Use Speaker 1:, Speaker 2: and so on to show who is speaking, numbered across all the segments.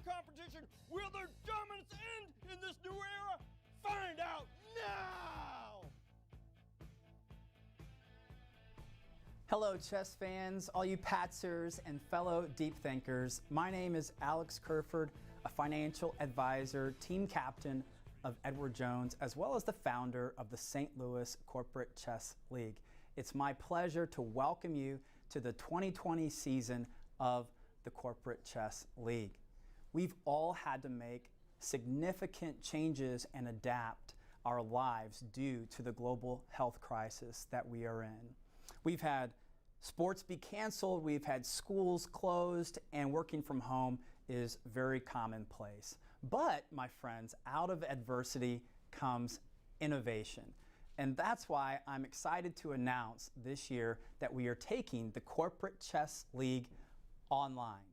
Speaker 1: competition. Will their dominance end in this new era? Find out now!
Speaker 2: Hello chess fans, all you Patzers and fellow deep thinkers. My name is Alex Kerford, a financial advisor, team captain of Edward Jones, as well as the founder of the St. Louis Corporate Chess League. It's my pleasure to welcome you to the 2020 season of the Corporate Chess League. We've all had to make significant changes and adapt our lives due to the global health crisis that we are in. We've had sports be canceled, we've had schools closed, and working from home is very commonplace. But, my friends, out of adversity comes innovation. And that's why I'm excited to announce this year that we are taking the Corporate Chess League online.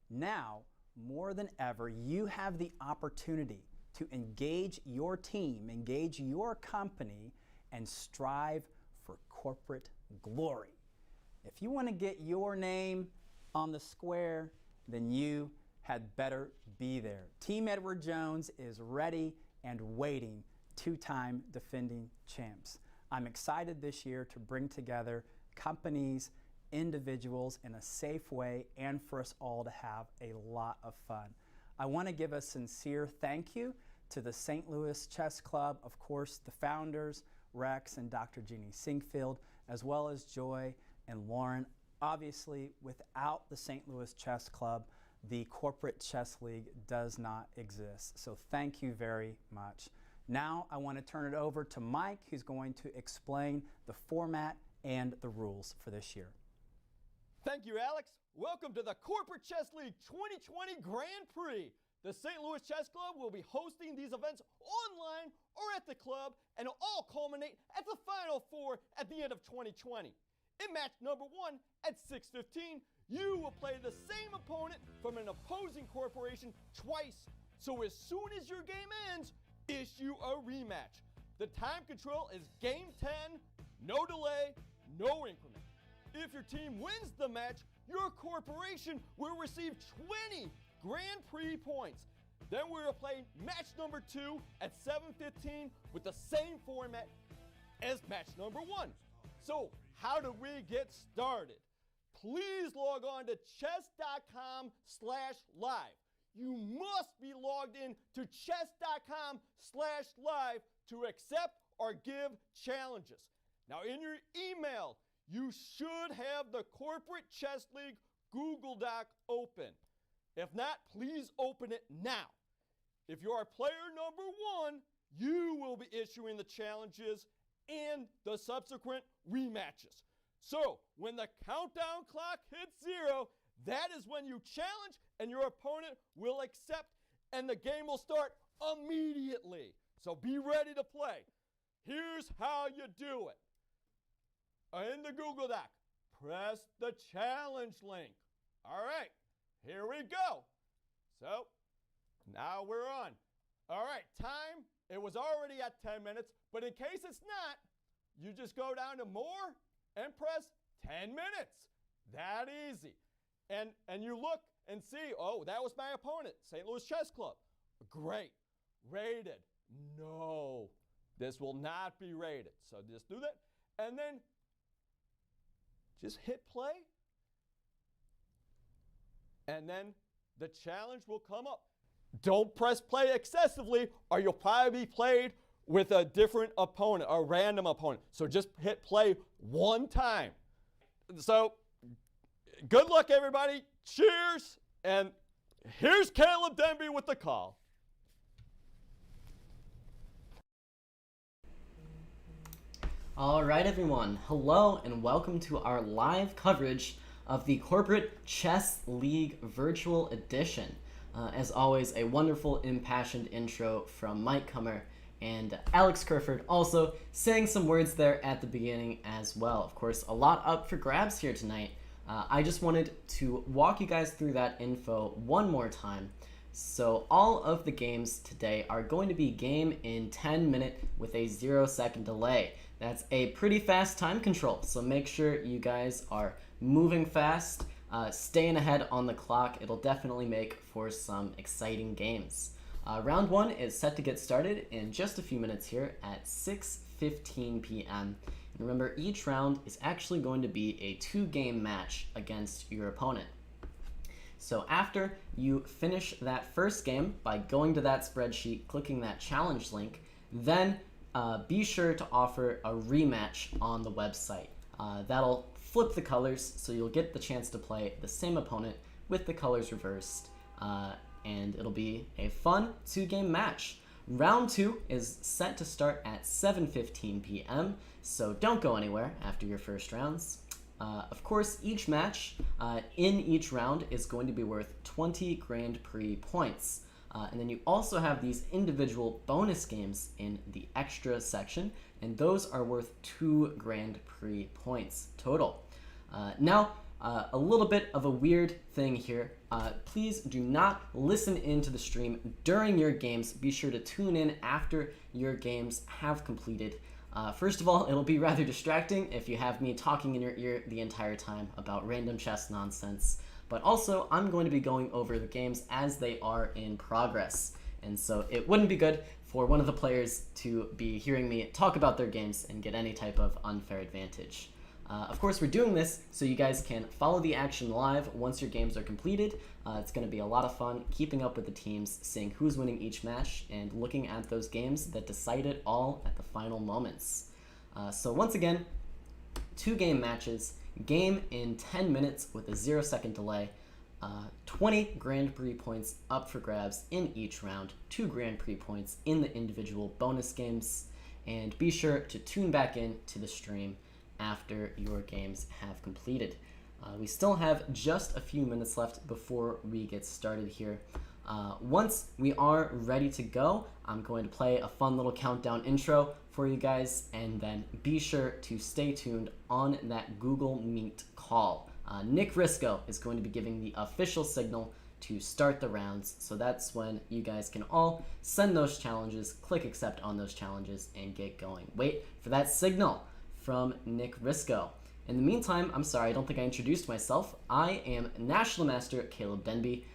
Speaker 2: Now, more than ever, you have the opportunity to engage your team, engage your company, and strive for corporate glory. If you want to get your name on the square, then you had better be there. Team Edward Jones is ready and waiting, two-time defending champs. I'm excited this year to bring together companies, individuals in a safe way, and for us all to have a lot of fun. I want to give a sincere thank you to the St. Louis Chess Club, of course, the founders, Rex and Dr. Jeannie Sinkfield, as well as Joy and Lauren. Obviously, without the St. Louis Chess Club, the Corporate Chess League does not exist. So thank you very much. Now I want to turn it over to Mike, who's going to explain the format and the rules for this year.
Speaker 1: Thank you, Alex. Welcome to the Corporate Chess League 2020 Grand Prix. The St. Louis Chess Club will be hosting these events online or at the club, and it'll all culminate at the Final Four at the end of 2020. In match number 1 at 6:15, you will play the same opponent from an opposing corporation twice. So as soon as your game ends, issue a rematch. The time control is game 10, no delay, no increment. If your team wins the match, your corporation will receive 20 Grand Prix points. Then we will play match number 2 at 7:15 with the same format as match number 1. So how do we get started? Please log on to chess.com/live. You must be logged in to chess.com/live to accept or give challenges. Now in your email, you should have the Corporate Chess League Google Doc open. If not, please open it now. If you are player number 1, you will be issuing the challenges and the subsequent rematches. So when the countdown clock hits 0, that is when you challenge and your opponent will accept, and the game will start immediately. So be ready to play. Here's how you do it. In the Google Doc, press the challenge link. All right, here we go. So now we're on. All right, time, it was already at 10 minutes, but in case it's not, you just go down to more and press 10 minutes. That easy. And you look and see, oh, that was my opponent, St. Louis Chess Club. Great. Rated. No, this will not be rated. So just do that. And then just hit play. And then the challenge will come up. Don't press play excessively or you'll probably be played with a different opponent, a random opponent. So just hit play one time. So good luck, everybody. Cheers. And here's Caleb Denby with the call.
Speaker 3: All right, everyone. Hello and welcome to our live coverage of the Corporate Chess League Virtual Edition. As always, a wonderful, impassioned intro from Mike Kummer and Alex Kerford, also saying some words there at the beginning as well. Of course, a lot up for grabs here tonight. I just wanted to walk you guys through that info one more time. So all of the games today are going to be game in 10 minute with a 0-second delay. That's a pretty fast time control, so make sure you guys are moving fast staying ahead on the clock. It'll definitely make for some exciting games. Round 1 is set to get started in just a few minutes here at 6:15 p.m. And remember, each round is actually going to be a 2-game match against your opponent. So after you finish that first game by going to that spreadsheet, clicking that challenge link, then be sure to offer a rematch on the website. That'll flip the colors, so you'll get the chance to play the same opponent with the colors reversed, and it'll be a fun 2-game match. Round 2 is set to start at 7:15 p.m., so don't go anywhere after your first rounds. Of course, each match in each round is going to be worth 20 Grand Prix points. And then you also have these individual bonus games in the extra section, and those are worth 2 Grand Prix points total. Now, a little bit of a weird thing here. Please do not listen into the stream during your games. Be sure to tune in after your games have completed. First of all, it'll be rather distracting if you have me talking in your ear the entire time about random chess nonsense. But also, I'm going to be going over the games as they are in progress. And so it wouldn't be good for one of the players to be hearing me talk about their games and get any type of unfair advantage. Of course, we're doing this so you guys can follow the action live once your games are completed. It's going to be a lot of fun keeping up with the teams, seeing who's winning each match, and looking at those games that decide it all at the final moments. So once again, 2-game matches, game in 10 minutes with a 0-second delay, 20 Grand Prix points up for grabs in each round, 2 Grand Prix points in the individual bonus games, and be sure to tune back in to the stream after your games have completed. We still have just a few minutes left before we get started here. Once we are ready to go, I'm going to play a fun little countdown intro for you guys, and then be sure to stay tuned on that Google Meet call. Nick Risco is going to be giving the official signal to start the rounds, so that's when you guys can all send those challenges, click accept on those challenges, and get going. Wait for that signal from Nick Risco. In the meantime, I'm sorry, I don't think I introduced myself. I am National Master Caleb Denby.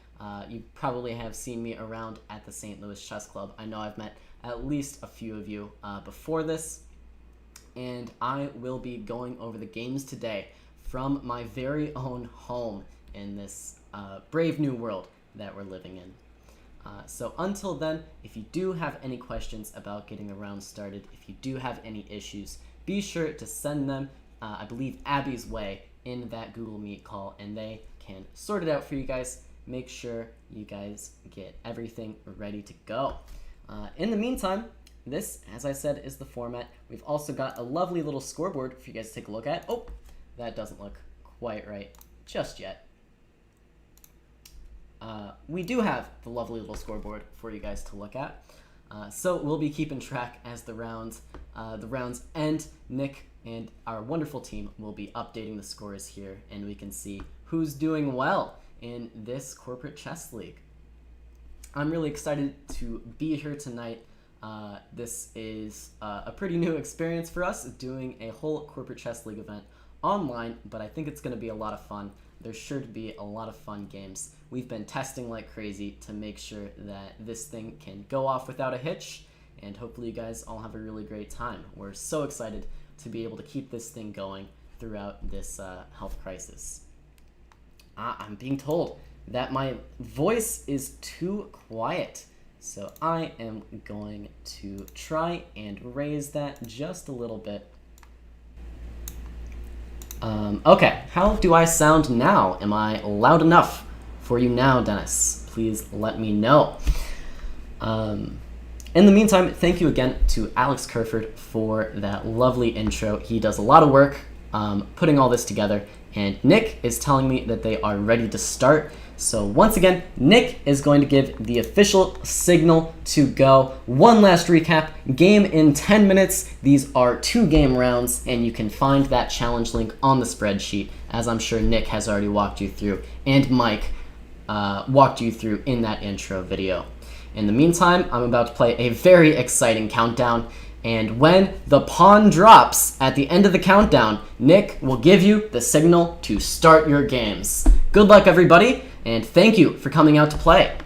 Speaker 3: You probably have seen me around at the St. Louis Chess Club. I know I've met at least a few of you before this, and I will be going over the games today from my very own home in this brave new world that we're living in. So until then, if you do have any questions about getting the round started, if you do have any issues, be sure to send them, I believe, Abby's way in that Google Meet call, and they can sort it out for you guys. Make sure you guys get everything ready to go. In the meantime, this, as I said, is the format. We've also got a lovely little scoreboard for you guys to take a look at. Oh, that doesn't look quite right just yet. We do have the lovely little scoreboard for you guys to look at. So we'll be keeping track as the rounds end. Nick and our wonderful team will be updating the scores here, and we can see who's doing well in this corporate chess league. I'm really excited to be here tonight. This is a pretty new experience for us, doing a whole corporate chess league event online, but I think it's going to be a lot of fun. There's sure to be a lot of fun games. We've been testing like crazy to make sure that this thing can go off without a hitch, and hopefully you guys all have a really great time. We're so excited to be able to keep this thing going throughout this health crisis. I'm being told that my voice is too quiet, so I am going to try and raise that just a little bit. Okay, how do I sound now? Am I loud enough for you now, Dennis? Please let me know. In the meantime, thank you again to Alex Kerford for that lovely intro. He does a lot of work putting all this together, and Nick is telling me that they are ready to start. So once again, Nick is going to give the official signal to go. One last recap, game in 10 minutes. These are 2-game rounds, and you can find that challenge link on the spreadsheet, as I'm sure Nick has already walked you through, and Mike walked you through in that intro video. In the meantime, I'm about to play a very exciting countdown, and when the pawn drops at the end of the countdown, Nick will give you the signal to start your games. Good luck, everybody, and thank you for coming out to play.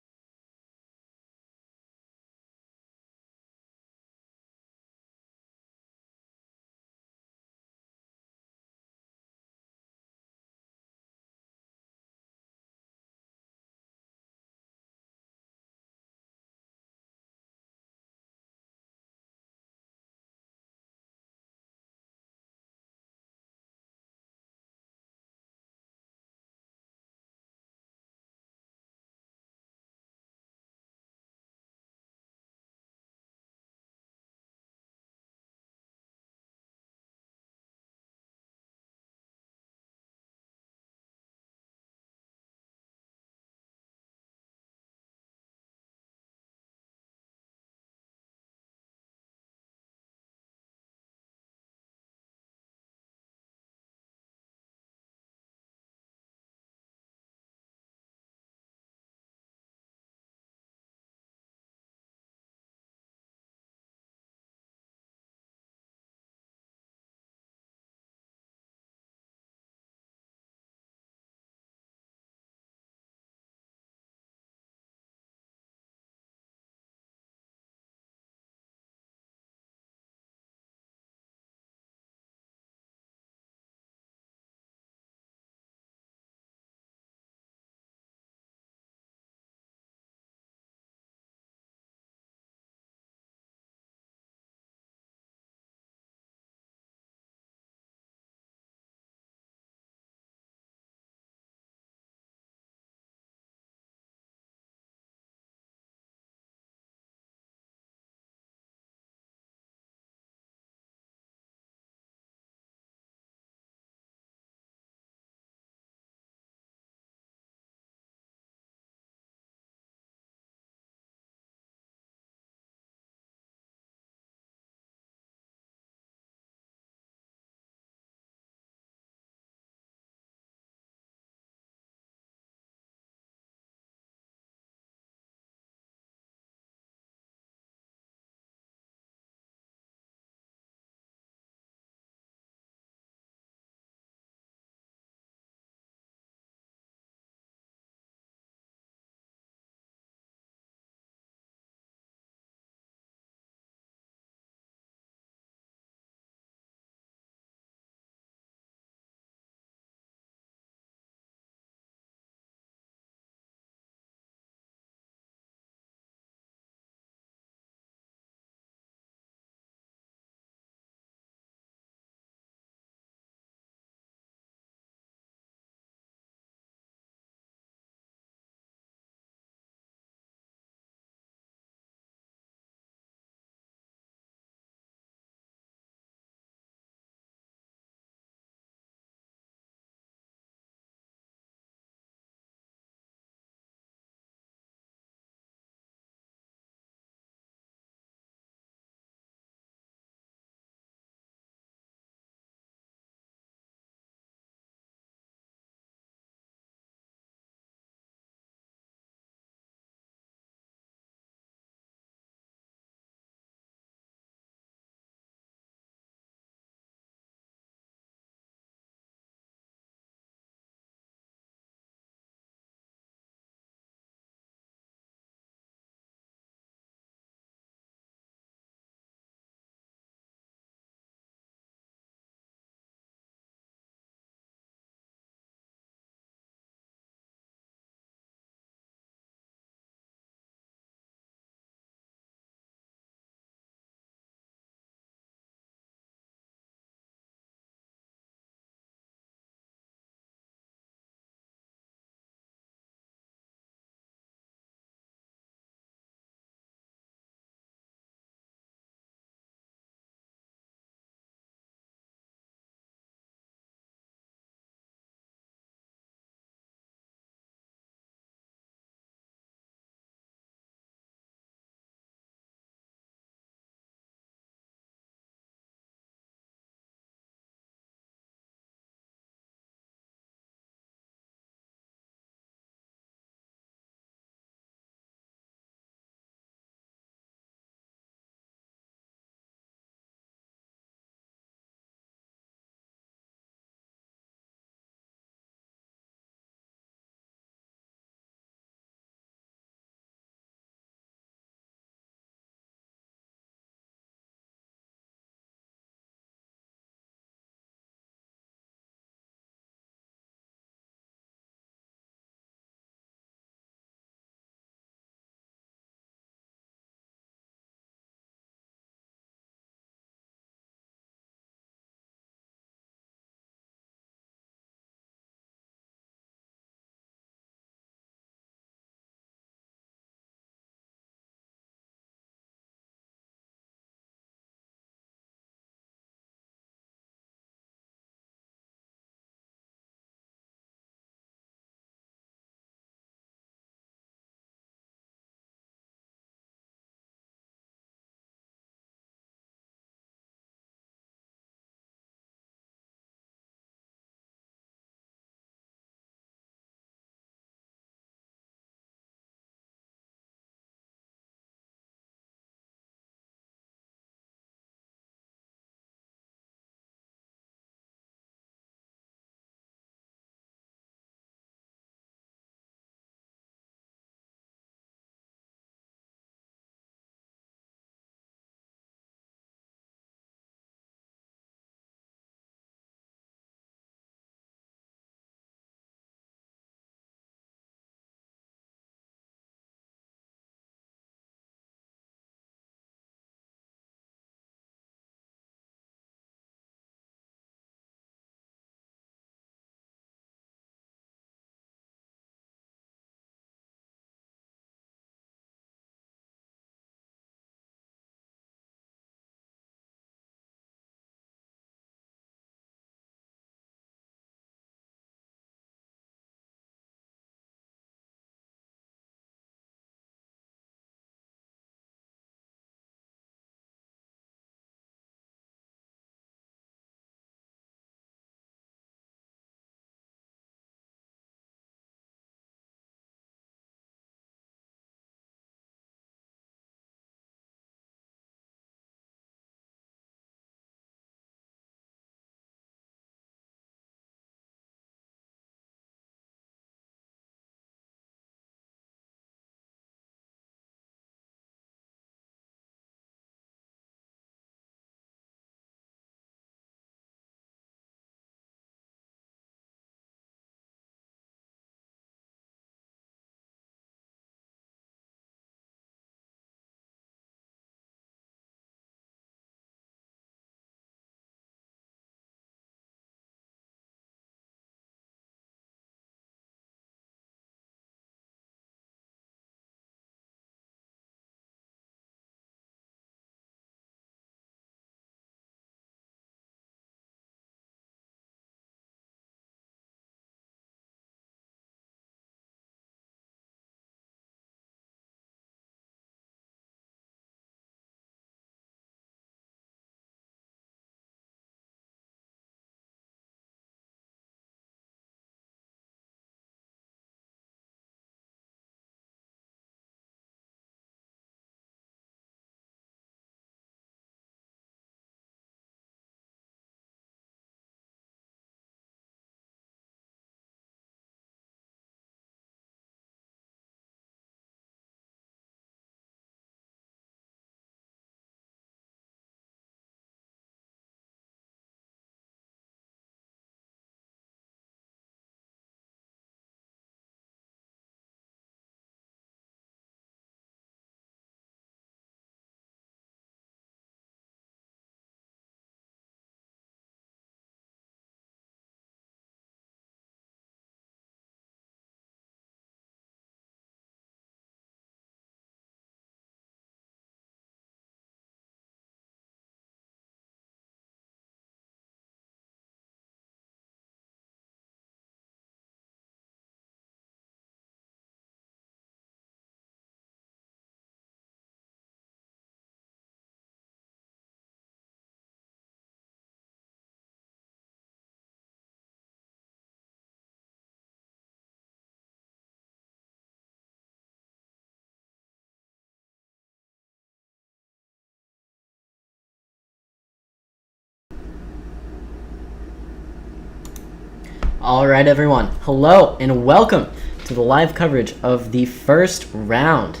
Speaker 3: All right, everyone. Hello and welcome to the live coverage of the first round.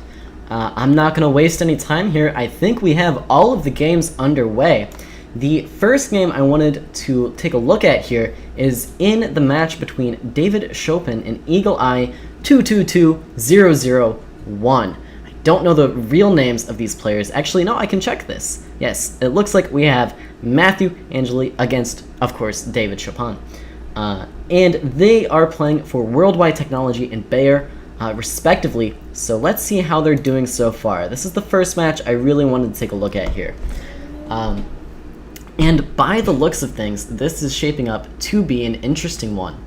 Speaker 3: I'm not going to waste any time here. I think we have all of the games underway. The first game I wanted to take a look at here is in the match between David Chopin and Eagle Eye 222001. I don't know the real names of these players. Actually, no, I can check this. Yes, it looks like we have Matthew Angeli against, of course, David Chopin. And they are playing for Worldwide Technology and Bayer, respectively. So let's see how they're doing so far. This is the first match I really wanted to take a look at here. And by the looks of things, this is shaping up to be an interesting one.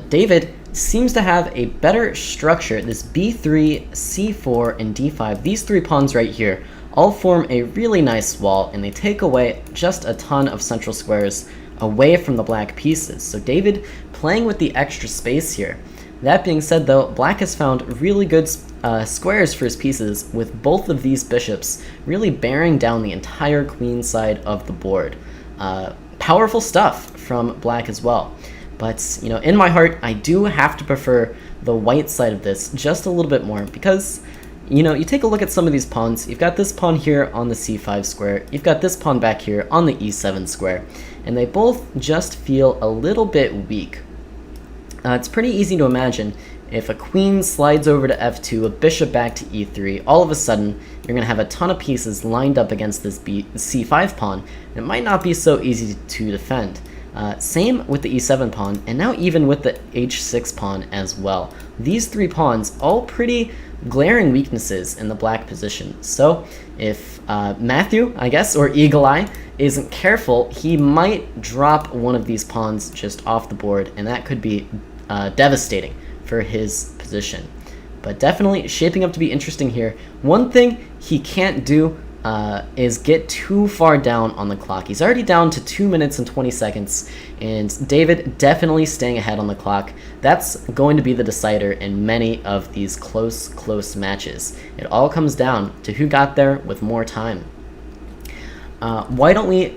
Speaker 3: David seems to have a better structure. This b3, c4, and d5, these three pawns right here, all form a really nice wall, and they take away just a ton of central squares away from the black pieces. So David playing with the extra space here. That being said, though, black has found really good squares for his pieces, with both of these bishops really bearing down the entire queen side of the board. Powerful stuff from black as well. But, you know, in my heart, I do have to prefer the white side of this just a little bit more because, you know, you take a look at some of these pawns. You've got this pawn here on the c5 square. You've got this pawn back here on the e7 square. And they both just feel a little bit weak. It's pretty easy to imagine if a queen slides over to f2, a bishop back to e3, all of a sudden you're going to have a ton of pieces lined up against this c5 pawn. It might not be so easy to defend. Same with the e7 pawn, and now even with the h6 pawn as well. These three pawns, all pretty glaring weaknesses in the black position. So if Matthew, I guess, or Eagle Eye, isn't careful, he might drop one of these pawns just off the board, and that could be devastating for his position. But definitely shaping up to be interesting here. One thing he can't do is get too far down on the clock. He's already down to 2 minutes and 20 seconds, and David definitely staying ahead on the clock. That's going to be the decider in many of these close matches. It all comes down to who got there with more time. Why don't we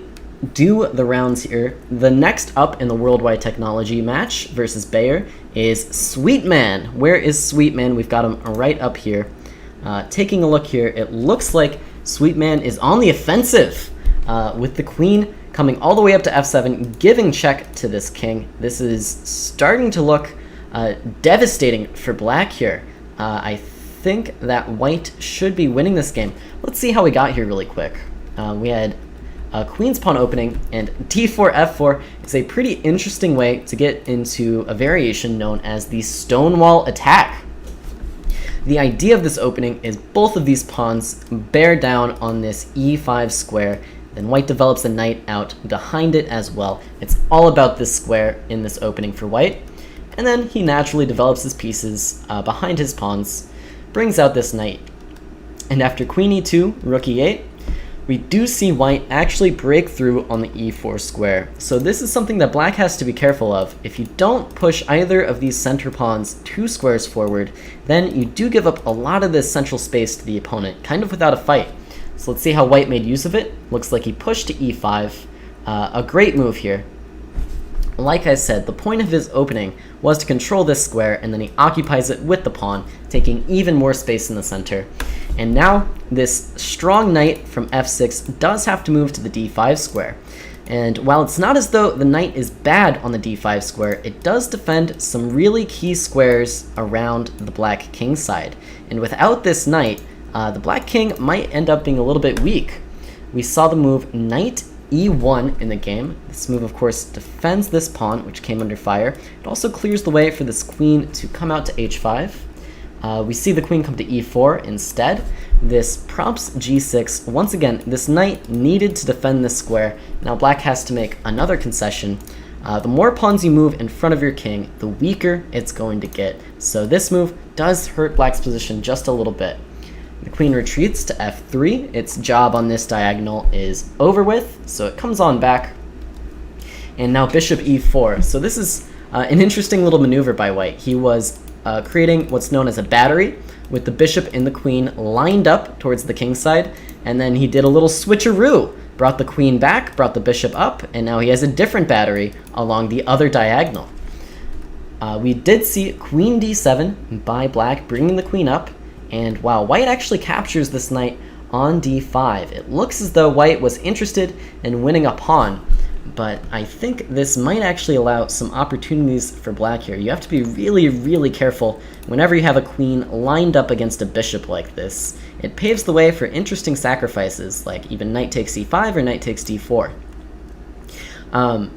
Speaker 3: do the rounds here? The next up in the Worldwide Technology match versus Bayer is Sweetman. Where is Sweetman? We've got him right up here. Taking a look here, it looks like Sweetman is on the offensive with the queen coming all the way up to f7, giving check to this king. This is starting to look devastating for black here. I think that white should be winning this game. Let's see how we got here really quick. We had a queen's pawn opening, and d4, f4 is a pretty interesting way to get into a variation known as the stonewall attack. The idea of this opening is both of these pawns bear down on this e5 square, then white develops a knight out behind it as well. It's all about this square in this opening for white, and then he naturally develops his pieces behind his pawns, brings out this knight. And after queen e2, rook e8, we do see white actually break through on the e4 square. So this is something that black has to be careful of. If you don't push either of these center pawns 2 squares forward, then you do give up a lot of this central space to the opponent, kind of without a fight. So let's see how white made use of it. Looks like he pushed to e5. A great move here. Like I said, the point of his opening was to control this square, and then he occupies it with the pawn, taking even more space in the center. And now, this strong knight from f6 does have to move to the d5 square. And while it's not as though the knight is bad on the d5 square, it does defend some really key squares around the black king side. And without this knight, the black king might end up being a little bit weak. We saw the move knight e1 in the game. This move, of course, defends this pawn, which came under fire. It also clears the way for this queen to come out to h5. We see the queen come to e4 instead. This prompts g6. Once again, this knight needed to defend this square. Now black has to make another concession. The more pawns you move in front of your king, the weaker it's going to get. So this move does hurt black's position just a little bit. The queen retreats to f3. Its job on this diagonal is over with, so it comes on back. And now bishop e4. So this is an interesting little maneuver by white. He was creating what's known as a battery with the bishop and the queen lined up towards the king side, and then he did a little switcheroo, brought the queen back, brought the bishop up, and now he has a different battery along the other diagonal. we did see queen d7 by black, bringing the queen up, and wow, white actually captures this knight on d5. It looks as though white was interested in winning a pawn, but I think this might actually allow some opportunities for black here. You have to be really, really careful whenever you have a queen lined up against a bishop like this. It paves the way for interesting sacrifices, like even knight takes e5 or knight takes d4.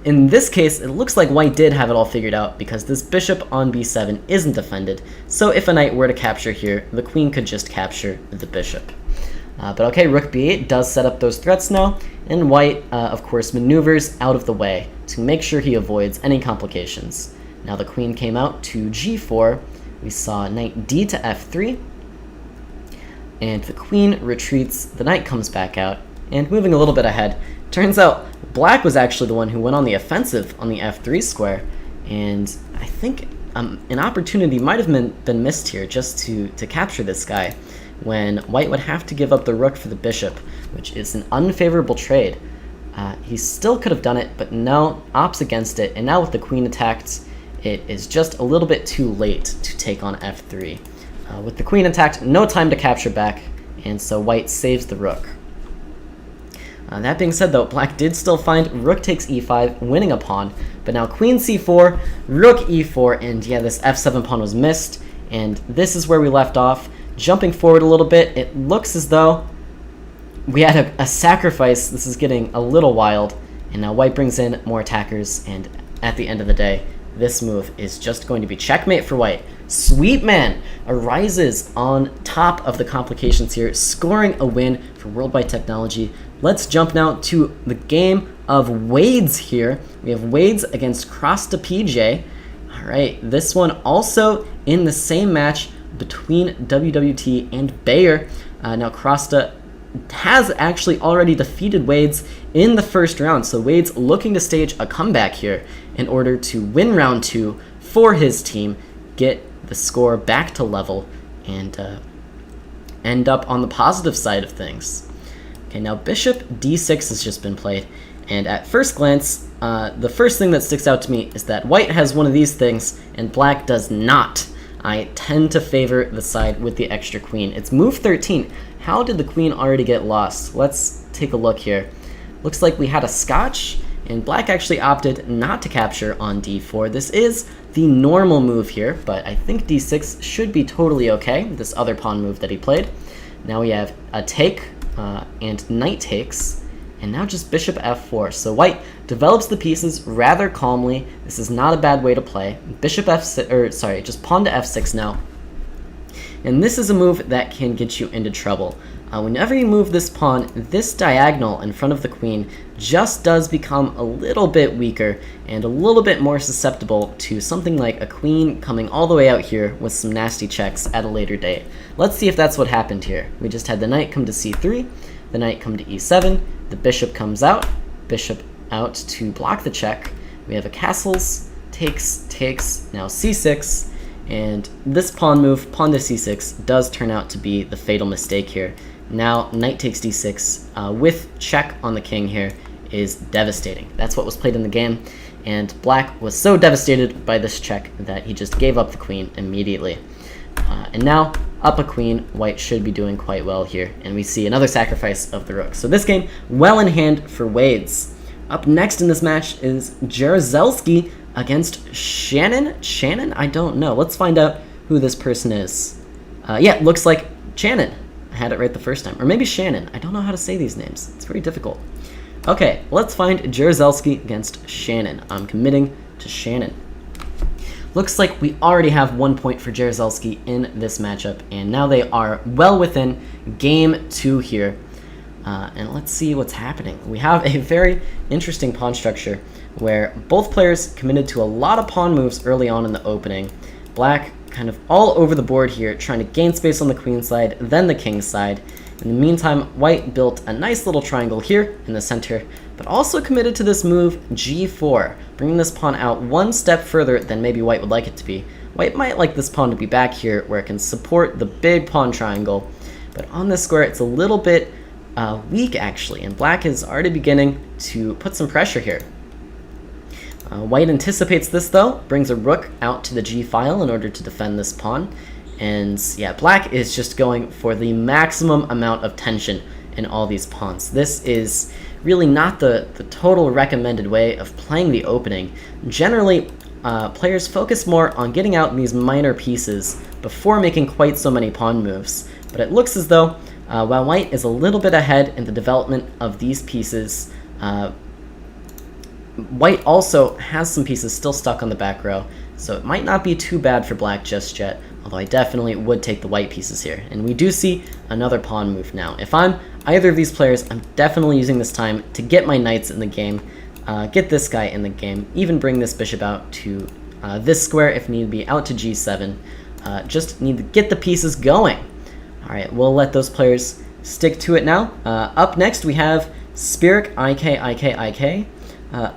Speaker 3: In this case, it looks like white did have it all figured out because this bishop on b7 isn't defended, so if a knight were to capture here, the queen could just capture the bishop. But okay, rook b8 does set up those threats now, and white, of course, maneuvers out of the way to make sure he avoids any complications. Now the queen came out to g4, we saw knight d to f3, and the queen retreats, the knight comes back out, and moving a little bit ahead, turns out black was actually the one who went on the offensive on the f3 square, and I think an opportunity might have been missed here just to capture this guy, when white would have to give up the rook for the bishop, which is an unfavorable trade. He still could have done it, but no, opts against it, and now with the queen attacked, it is just a little bit too late to take on f3. With the queen attacked, no time to capture back, and so white saves the rook. That being said though, black did still find rook takes e5, winning a pawn, but now queen c4, rook e4, and yeah, this f7 pawn was missed, and this is where we left off. Jumping forward a little bit, it looks as though we had a sacrifice. This is getting a little wild, and now white brings in more attackers, and at the end of the day, this move is just going to be checkmate for white. Sweetman arises on top of the complications here, scoring a win for Worldwide Technology. Let's jump now to the game of Wades here. We have Wades against Crosta PJ. All right, this one also in the same match between WWT and Bayer. Now Crosta has actually already defeated Wades in the first round, so Wades looking to stage a comeback here in order to win round 2 for his team, get the score back to level, and end up on the positive side of things. Okay, now bishop d6 has just been played, and at first glance, the first thing that sticks out to me is that white has one of these things and black does not. I tend to favor the side with the extra queen. It's move 13. How did the queen already get lost? Let's take a look here. Looks like we had a scotch, and black actually opted not to capture on d4. This is the normal move here, but I think d6 should be totally okay, this other pawn move that he played. Now we have a take, and knight takes, and now just bishop f4. So white develops the pieces rather calmly. This is not a bad way to play. Bishop f6, or sorry, just pawn to f6 now. And this is a move that can get you into trouble. Whenever you move this pawn, this diagonal in front of the queen just does become a little bit weaker and a little bit more susceptible to something like a queen coming all the way out here with some nasty checks at a later date. Let's see if that's what happened here. We just had the knight come to c3, the knight come to e7, the bishop comes out, bishop out to block the check. We have a castles, takes, now c6, and this pawn move, pawn to c6, does turn out to be the fatal mistake here. Now knight takes d6 with check on the king here is devastating. That's what was played in the game, and black was so devastated by this check that he just gave up the queen immediately. And now up a queen, white should be doing quite well here, and we see another sacrifice of the rook. So this game well in hand for Wades. Up next in this match is Jaruzelski against Shannon? Shannon? I don't know. Let's find out who this person is. Yeah, looks like Shannon. I had it right the first time. Or maybe Shannon. I don't know how to say these names. It's very difficult. Okay, let's find Jaruzelski against Shannon. I'm committing to Shannon. Looks like we already have 1 point for Jaruzelski in this matchup, and now they are well within game 2 here. And let's see what's happening. We have a very interesting pawn structure where both players committed to a lot of pawn moves early on in the opening. Black kind of all over the board here, trying to gain space on the queen side, then the king side. In the meantime, white built a nice little triangle here in the center, but also committed to this move g4, bringing this pawn out one step further than maybe white would like it to be. White might like this pawn to be back here where it can support the big pawn triangle, but on this square it's a little bit weak actually, and black is already beginning to put some pressure here. White anticipates this though, brings a rook out to the g file in order to defend this pawn. And yeah, black is just going for the maximum amount of tension in all these pawns. This is really not the total recommended way of playing the opening. Generally, players focus more on getting out these minor pieces before making quite so many pawn moves. But it looks as though while white is a little bit ahead in the development of these pieces, white also has some pieces still stuck on the back row, so it might not be too bad for black just yet, although I definitely would take the white pieces here. And we do see another pawn move now. If I'm either of these players, I'm definitely using this time to get my knights in the game, get this guy in the game, even bring this bishop out to this square if need be, out to g7. Just need to get the pieces going. Alright, we'll let those players stick to it now. Up next we have Spirik IK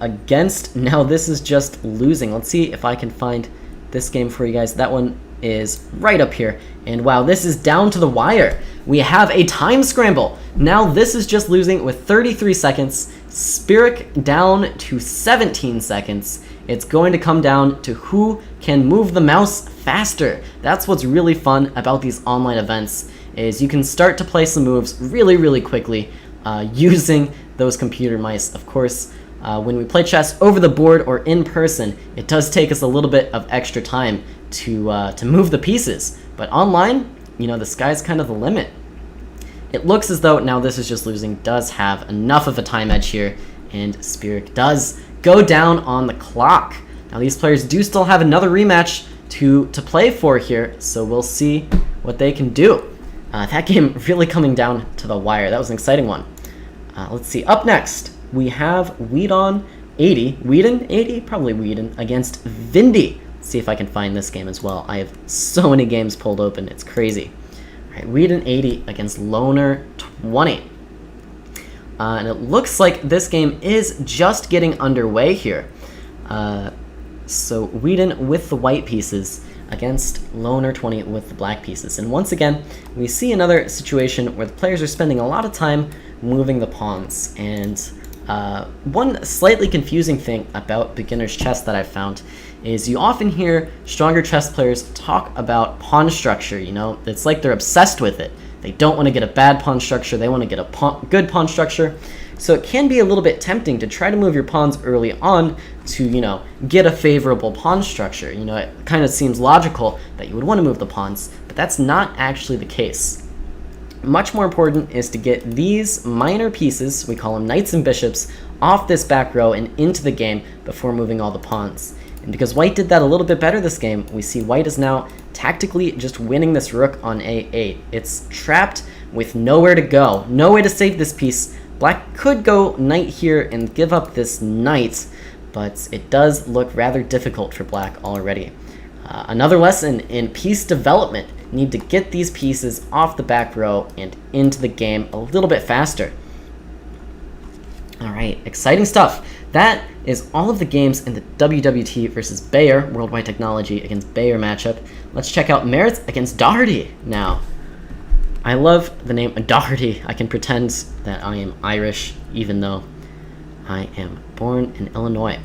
Speaker 3: against, now this is just losing. Let's see if I can find this game for you guys. That one is right up here. And wow, this is down to the wire. We have a time scramble. Now this is just losing with 33 seconds. Spirik down to 17 seconds. It's going to come down to who can move the mouse faster. That's what's really fun about these online events, is you can start to play some moves really quickly using those computer mice. Of course, when we play chess over the board or in person, it does take us a little bit of extra time to move the pieces. But online, you know, the sky's kind of the limit. It looks as though now this is just losing does have enough of a time edge here, and Spirik does go down on the clock. Now these players do still have another rematch to play for here, so we'll see what they can do. That game really coming down to the wire. That was an exciting one. Let's see. Up next, we have Whedon 80, probably Whedon, against Vindy. Let's see if I can find this game as well. I have so many games pulled open. It's crazy. All right, Whedon 80 against Loner 20. And it looks like this game is just getting underway here. So Whedon with the white pieces against Loner 20 with the black pieces. And once again, we see another situation where the players are spending a lot of time moving the pawns. And one slightly confusing thing about beginner's chess that I've found is you often hear stronger chess players talk about pawn structure. You know, it's like they're obsessed with it. They don't want to get a bad pawn structure, they want to get a good pawn structure. So it can be a little bit tempting to try to move your pawns early on to, you know, get a favorable pawn structure. You know, it kind of seems logical that you would want to move the pawns, but that's not actually the case. Much more important is to get these minor pieces, we call them knights and bishops, off this back row and into the game before moving all the pawns. And because white did that a little bit better this game, we see white is now tactically just winning this rook on a8. It's trapped with nowhere to go, no way to save this piece. Black could go knight here and give up this knight, but it does look rather difficult for black already. Another lesson in piece development: need to get these pieces off the back row and into the game a little bit faster. All right, exciting stuff. That is all of the games in the WWT versus Bayer, Worldwide Technology against Bayer matchup. Let's check out Merritt against Doherty now. I love the name Doherty. I can pretend that I am Irish, even though I am born in Illinois.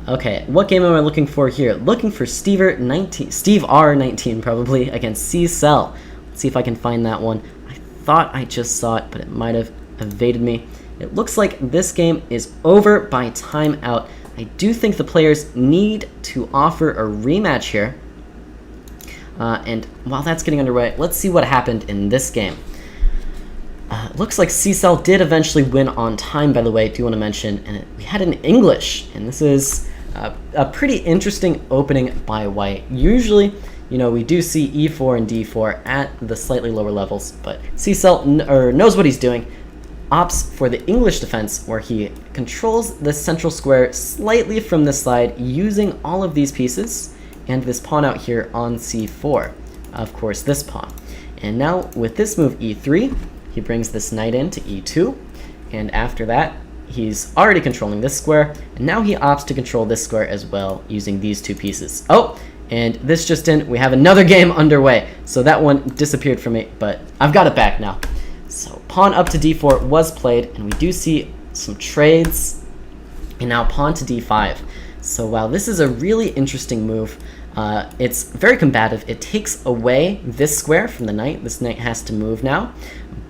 Speaker 3: Okay, what game am I looking for here? Looking for Steve R19 probably against C-Cell. Let's see if I can find that one. I thought I just saw it, but it might have evaded me. It looks like this game is over by timeout. I do think the players need to offer a rematch here. And while that's getting underway, let's see what happened in this game. Looks like C-Cell did eventually win on time, by the way, I do want to mention. And we had an English, and this is a pretty interesting opening by white. Usually, you know, we do see E4 and D4 at the slightly lower levels, but C-Cell knows what he's doing. Opts for the English defense, where he controls the central square slightly from the side using all of these pieces and this pawn out here on c4. Of course, this pawn. And now with this move e3, he brings this knight in to e2, and after that, he's already controlling this square, and now he opts to control this square as well using these two pieces. Oh, and this just in, we have another game underway. So that one disappeared from me, but I've got it back now. So pawn up to d4 was played, and we do see some trades, and now pawn to d5. So wow, this is a really interesting move. It's very combative. It takes away this square from the knight. This knight has to move now,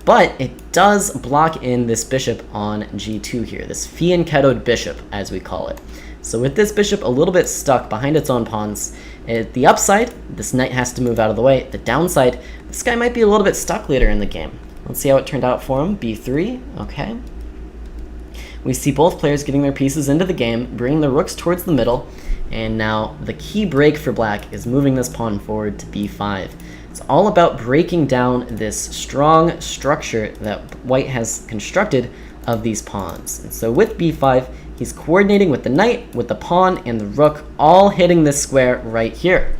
Speaker 3: but it does block in this bishop on g2 here, this fianchettoed bishop, as we call it. So with this bishop a little bit stuck behind its own pawns, the upside, this knight has to move out of the way. The downside, this guy might be a little bit stuck later in the game. Let's see how it turned out for him. b3, okay. We see both players getting their pieces into the game, bringing the rooks towards the middle, and now the key break for black is moving this pawn forward to b5. It's all about breaking down this strong structure that white has constructed of these pawns. And so with b5, he's coordinating with the knight, with the pawn, and the rook, all hitting this square right here.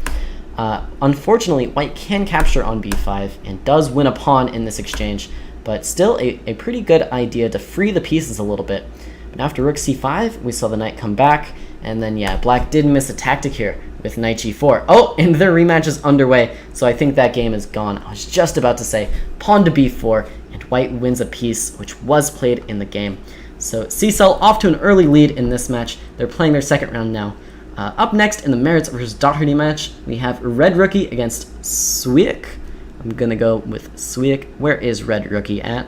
Speaker 3: Unfortunately, white can capture on b5 and does win a pawn in this exchange, but still a pretty good idea to free the pieces a little bit. But after rook c5, we saw the knight come back, and then yeah, black did miss a tactic here with knight g4. Oh, and their rematch is underway, so I think that game is gone. I was just about to say pawn to b4, and white wins a piece which was played in the game. So C-Cell off to an early lead in this match. They're playing their second round now. Up next in the Merits versus Doherty match, we have Red Rookie against Swiek. I'm gonna go with Swiek. Where is Red Rookie at?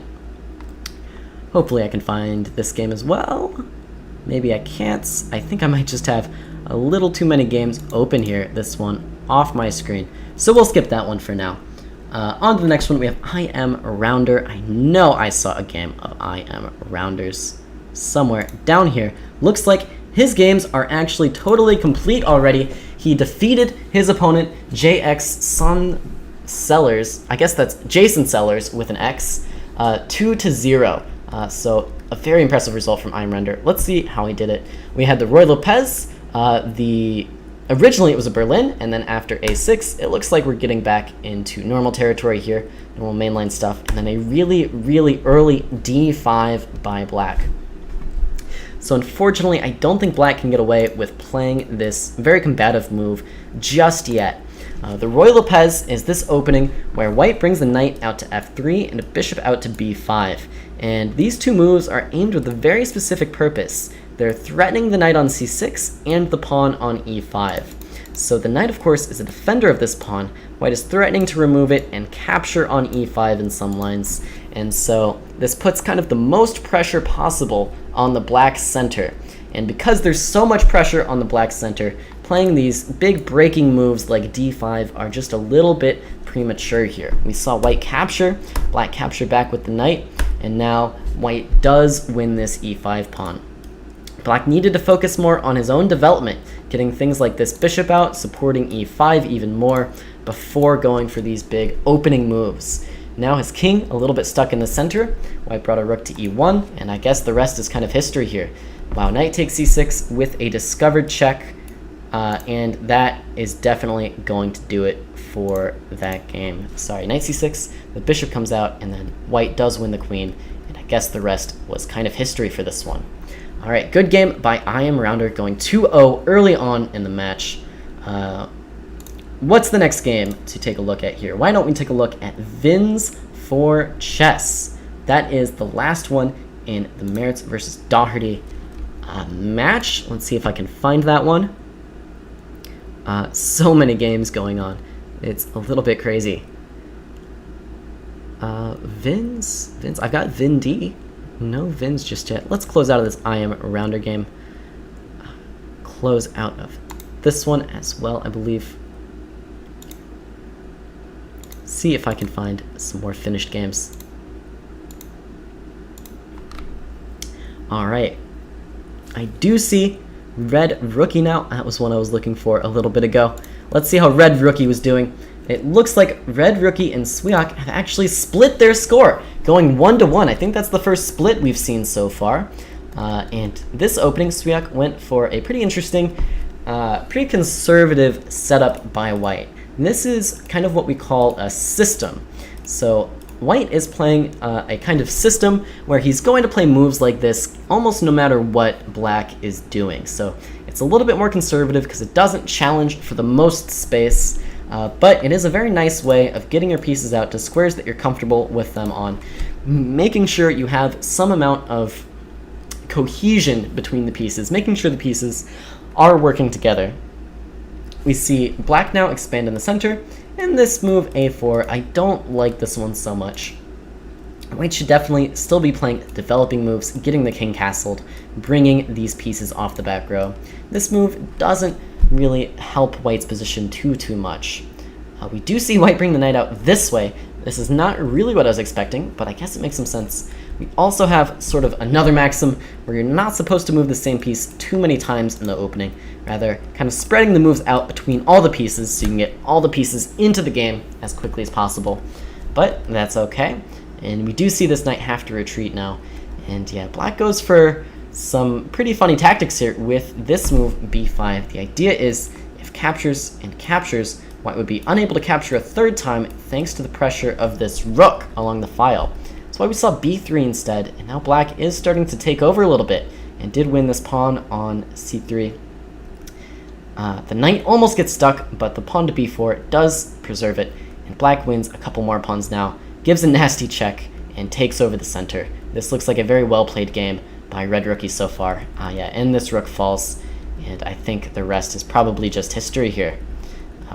Speaker 3: Hopefully I can find this game as well. Maybe I can't. I think I might just have a little too many games open here, this one off my screen. So we'll skip that one for now. On to the next one, we have I Am Rounder. I know I saw a game of I Am Rounders somewhere down here. Looks like his games are actually totally complete already. He defeated his opponent, JX Sun Sellers. I guess that's Jason Sellers with an X, 2-0. So a very impressive result from I Am Rounder. Let's see how he did it. We had the Roy Lopez, originally it was a Berlin, and then after a6, it looks like we're getting back into normal territory here, normal mainline stuff, and then a really, really early d5 by black. So unfortunately, I don't think black can get away with playing this very combative move just yet. The Roy Lopez is this opening where white brings the knight out to f3 and a bishop out to b5. And these two moves are aimed with a very specific purpose. They're threatening the knight on c6 and the pawn on e5. So the knight, of course, is a defender of this pawn. White is threatening to remove it and capture on e5 in some lines. And so this puts kind of the most pressure possible on the black center. And because there's so much pressure on the black center, playing these big breaking moves like d5 are just a little bit premature here. We saw white capture, black capture back with the knight, and now white does win this e5 pawn. Black needed to focus more on his own development, getting things like this bishop out, supporting e5 even more, before going for these big opening moves. Now his king a little bit stuck in the center. White brought a rook to e1, and I guess the rest is kind of history here. Wow, knight takes c6 with a discovered check, and that is definitely going to do it for that game. Sorry, knight c6, the bishop comes out, and then white does win the queen, and I guess the rest was kind of history for this one. All right, good game by I Am Rounder, going 2-0 early on in the match. What's the next game to take a look at here? Why don't we take a look at Vins for Chess? That is the last one in the Merits versus Doherty match. Let's see if I can find that one. So many games going on. It's a little bit crazy. Vins? I've got Vin D. No Vins just yet. Let's close out of this I Am Rounder game. Close out of this one as well, I believe. See if I can find some more finished games. Alright. I do see Red Rookie now. That was one I was looking for a little bit ago. Let's see how Red Rookie was doing. It looks like Red Rookie and Swiek have actually split their score, going 1-1. I think that's the first split we've seen so far. And this opening, Swiek went for a pretty interesting, pretty conservative setup by white. And this is kind of what we call a system. So white is playing a kind of system where he's going to play moves like this almost no matter what black is doing. So it's a little bit more conservative because it doesn't challenge for the most space. But it is a very nice way of getting your pieces out to squares that you're comfortable with them on, making sure you have some amount of cohesion between the pieces, making sure the pieces are working together. We see black now expand in the center, and this move a4, I don't like this one so much. White should definitely still be playing developing moves, getting the king castled, bringing these pieces off the back row. This move doesn't really help white's position too much. We do see white bring the knight out this way. This is not really what I was expecting, but I guess it makes some sense. We also have sort of another maxim where you're not supposed to move the same piece too many times in the opening, rather kind of spreading the moves out between all the pieces so you can get all the pieces into the game as quickly as possible. But that's okay, and we do see this knight have to retreat now. And yeah, black goes for some pretty funny tactics here with this move, b5. The idea is if captures and captures, white would be unable to capture a third time thanks to the pressure of this rook along the file. That's why we saw b3 instead, and now black is starting to take over a little bit and did win this pawn on c3. The knight almost gets stuck, but the pawn to b4 does preserve it, and black wins a couple more pawns now, gives a nasty check, and takes over the center. This looks like a very well played game by red rookie so far. Yeah, and this rook falls, and I think the rest is probably just history here.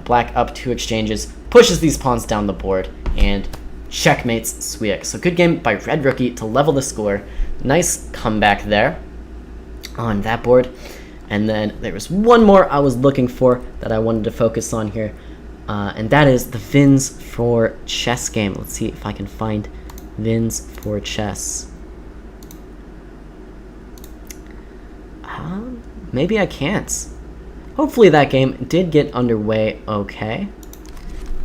Speaker 3: Black up 2 exchanges, pushes these pawns down the board, and checkmates Swiek. So good game by red rookie to level the score. Nice comeback there on that board. And then there was one more I was looking for that I wanted to focus on here, and that is the Vins for chess game. Let's see if I can find Vins for chess. Maybe I can't. Hopefully that game did get underway okay.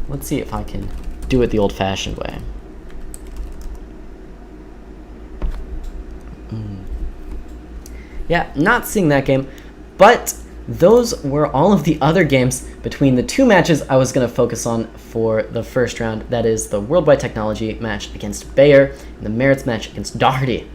Speaker 3: Let's see if I can do it the old-fashioned way. Yeah, not seeing that game, but those were all of the other games between the 2 matches I was going to focus on for the first round. That is the Worldwide Technology match against Bayer and the Merits match against Doherty.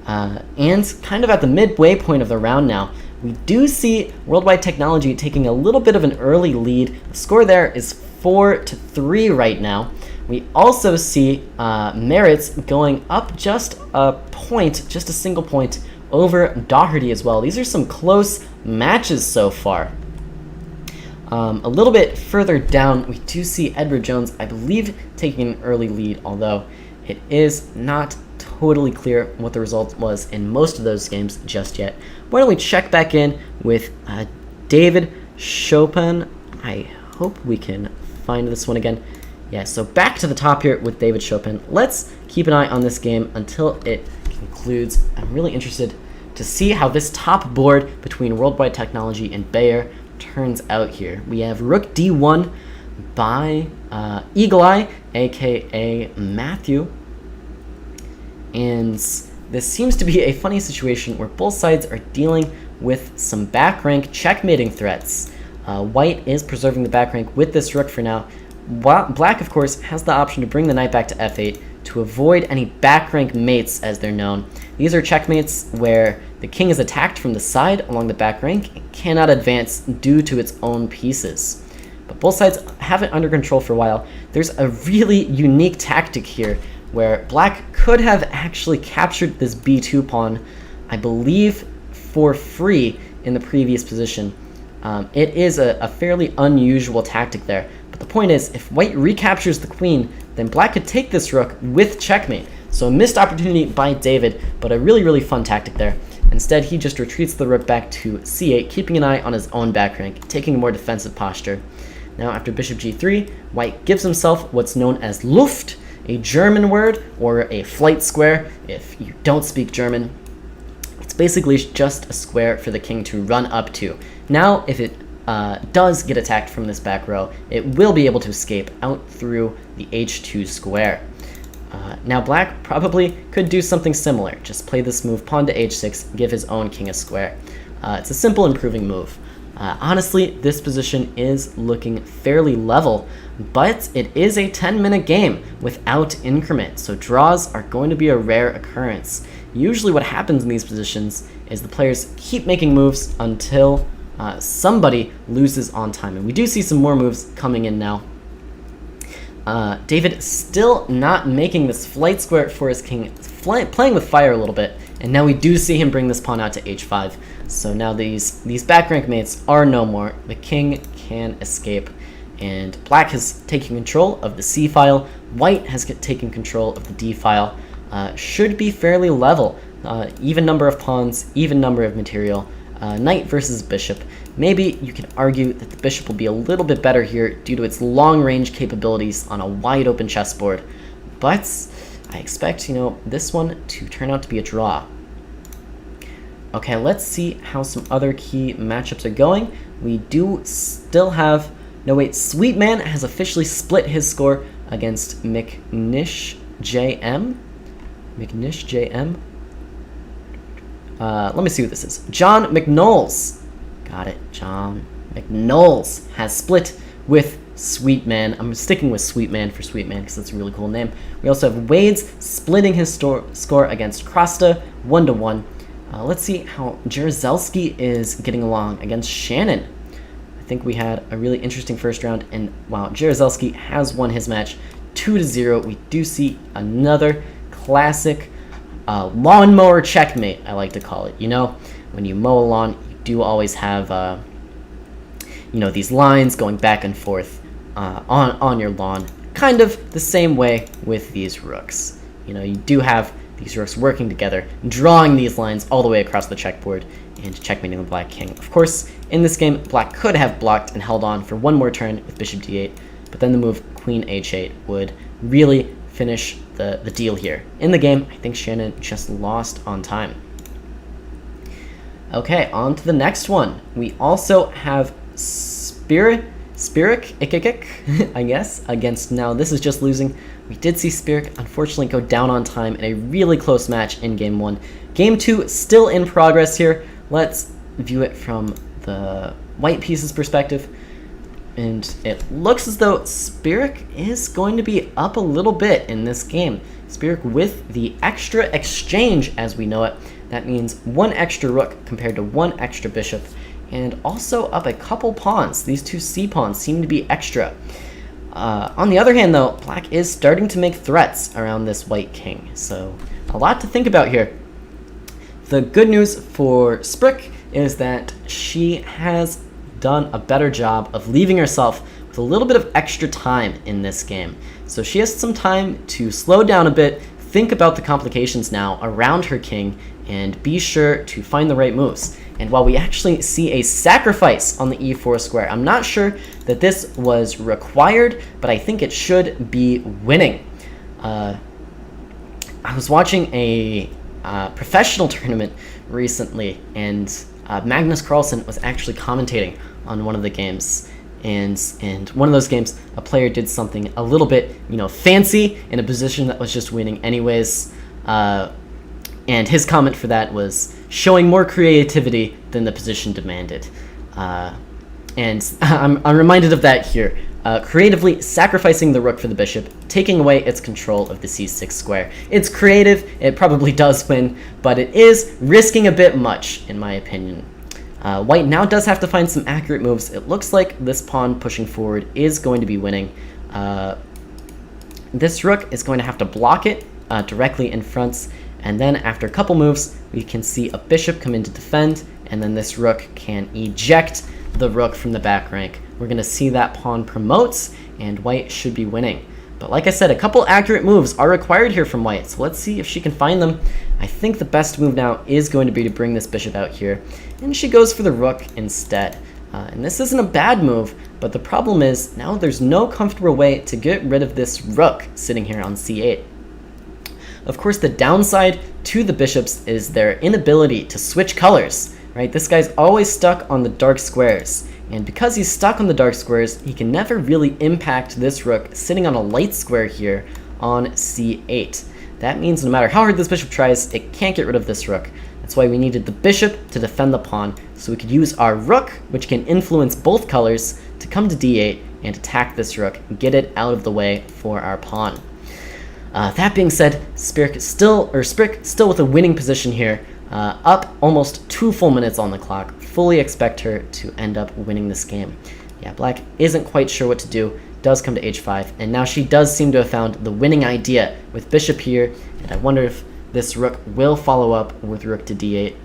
Speaker 3: And kind of at the midway point of the round now, we do see Worldwide Technology taking a little bit of an early lead. The score there is 4-3 right now. We also see Merits going up just a point, just a single point, over Doherty as well. These are some close matches so far. A little bit further down, we do see Edward Jones, I believe, taking an early lead, although it is not totally clear what the result was in most of those games just yet. Why don't we check back in with David Chopin. I hope we can find this one again. Yeah, so back to the top here with David Chopin. Let's keep an eye on this game until it concludes. I'm really interested to see how this top board between Worldwide Technology and Bayer turns out here. We have Rook D1 by Eagle Eye, aka Matthew. And this seems to be a funny situation where both sides are dealing with some back rank checkmating threats. White is preserving the back rank with this rook for now. Black, of course, has the option to bring the knight back to f8 to avoid any back rank mates, as they're known. These are checkmates where the king is attacked from the side along the back rank and cannot advance due to its own pieces. But both sides have it under control for a while. There's a really unique tactic here where black could have actually captured this b2 pawn, I believe, for free in the previous position. It is a fairly unusual tactic there. But the point is, if white recaptures the queen, then black could take this rook with checkmate. So a missed opportunity by David, but a really, really fun tactic there. Instead, he just retreats the rook back to c8, keeping an eye on his own back rank, taking a more defensive posture. Now, after bishop g3, white gives himself what's known as Luft, a German word, or a flight square if you don't speak German. It's basically just a square for the king to run up to. Now, if it does get attacked from this back row, it will be able to escape out through the h2 square. Now black probably could do something similar, just play this move pawn to h6, give his own king a square. It's a simple improving move. Honestly, this position is looking fairly level, but it is a 10-minute game without increment, so draws are going to be a rare occurrence. Usually what happens in these positions is the players keep making moves until somebody loses on time, and we do see some more moves coming in now. David still not making this flight square for his king, playing with fire a little bit, and now we do see him bring this pawn out to h5. So now these back rank mates are no more. The king can escape, and black has taken control of the C file. White has taken control of the D file. Should be fairly level. Even number of pawns, even number of material. Knight versus bishop. Maybe you can argue that the bishop will be a little bit better here due to its long-range capabilities on a wide-open chessboard. But I expect, this one to turn out to be a draw. Okay, let's see how some other key matchups are going. We do still have... No, wait, Sweetman has officially split his score against McNish JM. McNish JM? Let me see what this is. John McKnowles. Got it. John McKnowles has split with Sweetman. I'm sticking with Sweetman for Sweetman because that's a really cool name. We also have Wade's splitting his score against Krasta 1-1. Let's see how Jaruzelski is getting along against Shannon. I think we had a really interesting first round, and wow, Jaruzelski has won his match 2-0. We do see another classic lawnmower checkmate, I like to call it. When you mow a lawn, you do always have, these lines going back and forth on your lawn. Kind of the same way with these rooks. You do have these rooks working together, drawing these lines all the way across the checkerboard and checkmating the black king. Of course, in this game, black could have blocked and held on for one more turn with bishop d8, but then the move queen h8 would really finish the deal here. In the game, I think Shannon just lost on time. Okay, on to the next one. We also have Spirik, I guess, against, now this is just losing. We did see Spirik unfortunately go down on time in a really close match in game 1. Game 2 still in progress here. Let's view it from the white piece's perspective. And it looks as though Spirik is going to be up a little bit in this game. Spirik with the extra exchange as we know it. That means one extra rook compared to one extra bishop. And also up a couple pawns. These two C pawns seem to be extra. On the other hand, though, black is starting to make threats around this white king. So a lot to think about here. The good news for Spirik is that she has done a better job of leaving herself with a little bit of extra time in this game. So she has some time to slow down a bit, think about the complications now around her king, and be sure to find the right moves. And while we actually see a sacrifice on the e4 square, I'm not sure that this was required, but I think it should be winning. I was watching a professional tournament recently, and Magnus Carlsen was actually commentating on one of the games. And one of those games, a player did something a little bit, fancy in a position that was just winning anyways. And his comment for that was showing more creativity than the position demanded. And I'm reminded of that here. Creatively sacrificing the rook for the bishop, taking away its control of the c6 square. It's creative, it probably does win, but it is risking a bit much, in my opinion. White now does have to find some accurate moves. It looks like this pawn pushing forward is going to be winning. This rook is going to have to block it directly in front, and then after a couple moves, we can see a bishop come in to defend, and then this rook can eject the rook from the back rank. We're going to see that pawn promotes, and white should be winning. But like I said, a couple accurate moves are required here from white, so let's see if she can find them. I think the best move now is going to be to bring this bishop out here, and she goes for the rook instead. And this isn't a bad move, but the problem is now there's no comfortable way to get rid of this rook sitting here on c8. Of course, the downside to the bishops is their inability to switch colors, right? This guy's always stuck on the dark squares. And because he's stuck on the dark squares, he can never really impact this rook sitting on a light square here on c8. That means no matter how hard this bishop tries, it can't get rid of this rook. That's why we needed the bishop to defend the pawn, so we could use our rook, which can influence both colors, to come to d8 and attack this rook and get it out of the way for our pawn. That being said, Spirik still with a winning position here, up almost 2 full minutes on the clock. Fully expect her to end up winning this game. Yeah, black isn't quite sure what to do, does come to h5, and now she does seem to have found the winning idea with bishop here, and I wonder if this rook will follow up with rook to d8.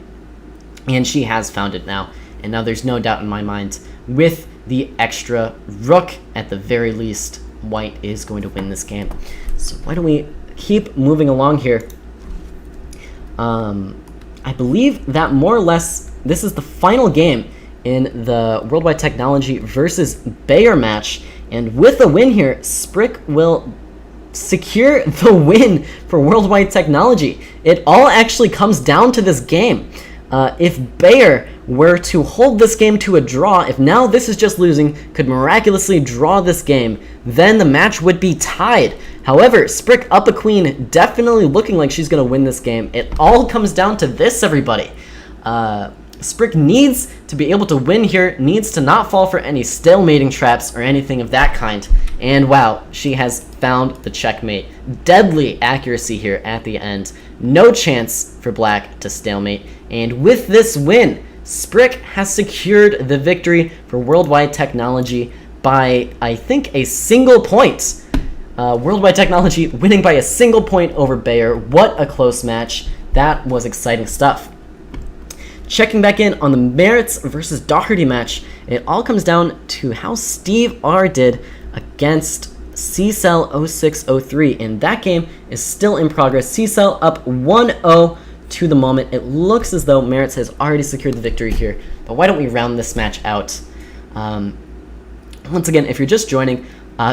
Speaker 3: And she has found it now. And now there's no doubt in my mind, with the extra rook at the very least, white is going to win this game. So why don't we keep moving along here? I believe that more or less this is the final game in the Worldwide Technology versus Bayer match. And with a win here, Sprick will secure the win for Worldwide Technology. It all actually comes down to this game. If Bayer were to hold this game to a draw, if now this is just losing, could miraculously draw this game, then the match would be tied. However, Sprick up a queen, definitely looking like she's going to win this game. It all comes down to this, everybody. Sprick needs to be able to win here, needs to not fall for any stalemating traps or anything of that kind. And wow, she has found the checkmate. Deadly accuracy here at the end. No chance for black to stalemate. And with this win, Sprick has secured the victory for Worldwide Technology by, I think, a single point. Worldwide Technology winning by a single point over Bayer. What a close match. That was exciting stuff. Checking back in on the Merits versus Doherty match, it all comes down to how Steve R did against C-Cell 0603, and that game is still in progress. C-Cell up 1-0 to the moment. It looks as though Merits has already secured the victory here, but why don't we round this match out? Once again, if you're just joining,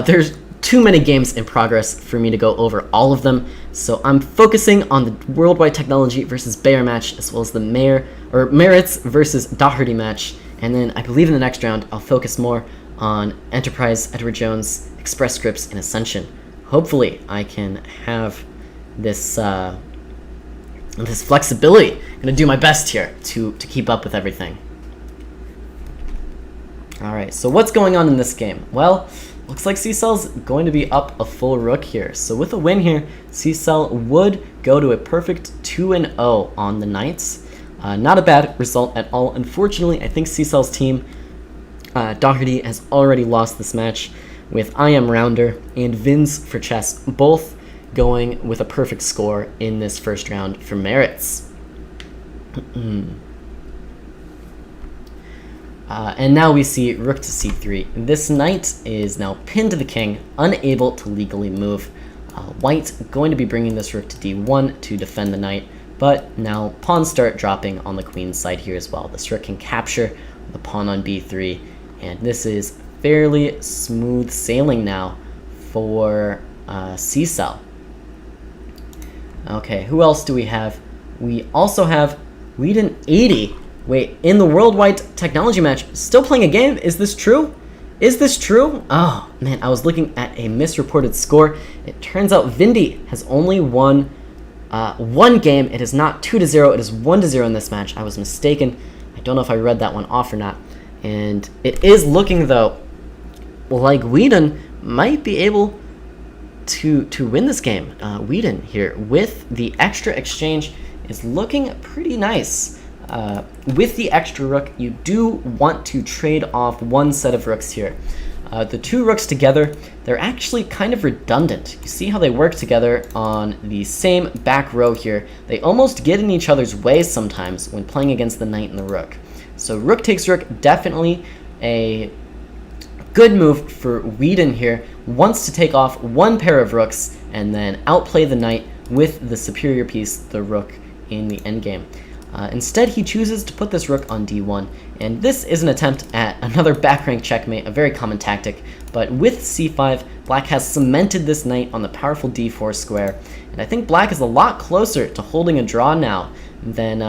Speaker 3: there's too many games in progress for me to go over all of them, so I'm focusing on the Worldwide Technology versus Bayer match, as well as the Merits versus Doherty match, and then I believe in the next round I'll focus more on Enterprise, Edward Jones, Express Scripts, and Ascension. Hopefully I can have this this flexibility. I'm gonna do my best here to keep up with everything. Alright, so what's going on in this game? Well, looks like C-Cell's going to be up a full rook here. So with a win here, C-Cell would go to a perfect 2-0 on the Knights. Not a bad result at all. Unfortunately, I think C-Cell's team, Doherty, has already lost this match, with I Am Rounder and Vins for Chess both going with a perfect score in this first round for Merits. And now we see rook to c3. This knight is now pinned to the king, unable to legally move. White going to be bringing this rook to d1 to defend the knight, but now pawns start dropping on the queen's side here as well. This rook can capture the pawn on b3, and this is fairly smooth sailing now for C-Cell. Okay, who else do we have? We also have Whedon 80. Wait, in the Worldwide Technology match, still playing a game? Is this true? Is this true? Oh, man, I was looking at a misreported score. It turns out Vindy has only won one game. It is not 2-0, it is 1-0 in this match. I was mistaken. I don't know if I read that one off or not. And it is looking, though, like Whedon might be able to win this game. Whedon here, with the extra exchange, is looking pretty nice. With the extra rook, you do want to trade off one set of rooks here. The two rooks together, they're actually kind of redundant. You see how they work together on the same back row here. They almost get in each other's way sometimes when playing against the knight and the rook. So rook takes rook, definitely a good move for Whedon here. Wants to take off one pair of rooks and then outplay the knight with the superior piece, the rook, in the endgame. Instead, he chooses to put this rook on d1, and this is an attempt at another back rank checkmate, a very common tactic, but with c5, black has cemented this knight on the powerful d4 square, and I think black is a lot closer to holding a draw now than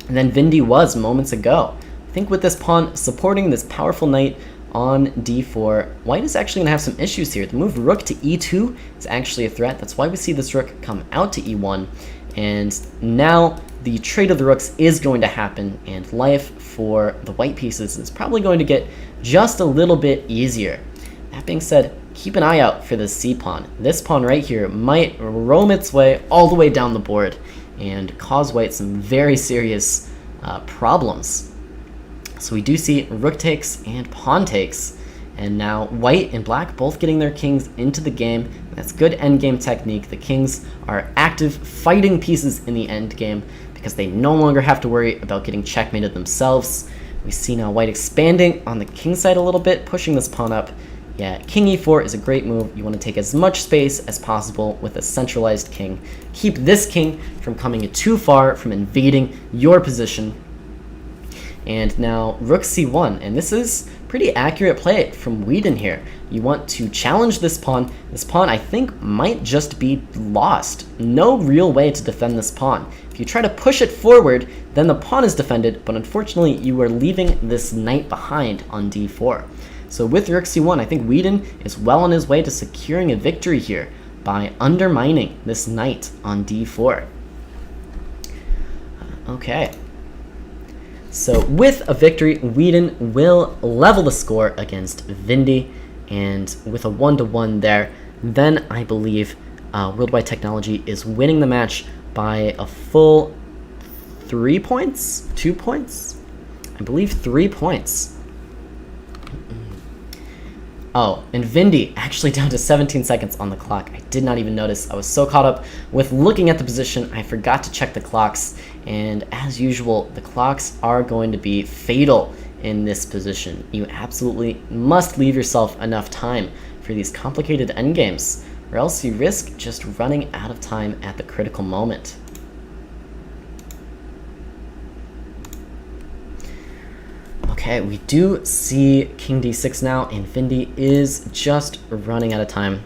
Speaker 3: Vindy was moments ago. I think with this pawn supporting this powerful knight on d4, white is actually going to have some issues here. The move rook to e2 is actually a threat. That's why we see this rook come out to e1, and now the trade of the rooks is going to happen, and life for the white pieces is probably going to get just a little bit easier. That being said, keep an eye out for this c-pawn. This pawn right here might roam its way all the way down the board and cause white some very serious problems. So we do see rook takes and pawn takes, and now white and black both getting their kings into the game. That's good endgame technique. The kings are active fighting pieces in the endgame because they no longer have to worry about getting checkmated themselves. We see now white expanding on the king side a little bit, pushing this pawn up. Yeah, king e4 is a great move. You want to take as much space as possible with a centralized king. Keep this king from coming too far, from invading your position. And now rook c1, and this is pretty accurate play from Whedon here. You want to challenge this pawn. This pawn, I think, might just be lost. No real way to defend this pawn. If you try to push it forward, then the pawn is defended, but unfortunately you are leaving this knight behind on d4. So with rook c1, I think Whedon is well on his way to securing a victory here by undermining this knight on d4. Okay. So with a victory, Whedon will level the score against Vindy, and with a 1-1 there, then I believe Worldwide Technology is winning the match by a full 3 points? 2 points? I believe 3 points. Oh, and Vindy actually down to 17 seconds on the clock. I did not even notice. I was so caught up with looking at the position, I forgot to check the clocks. And as usual, the clocks are going to be fatal in this position. You absolutely must leave yourself enough time for these complicated endgames, or else you risk just running out of time at the critical moment. Okay, we do see king d6 now, and Vindy is just running out of time.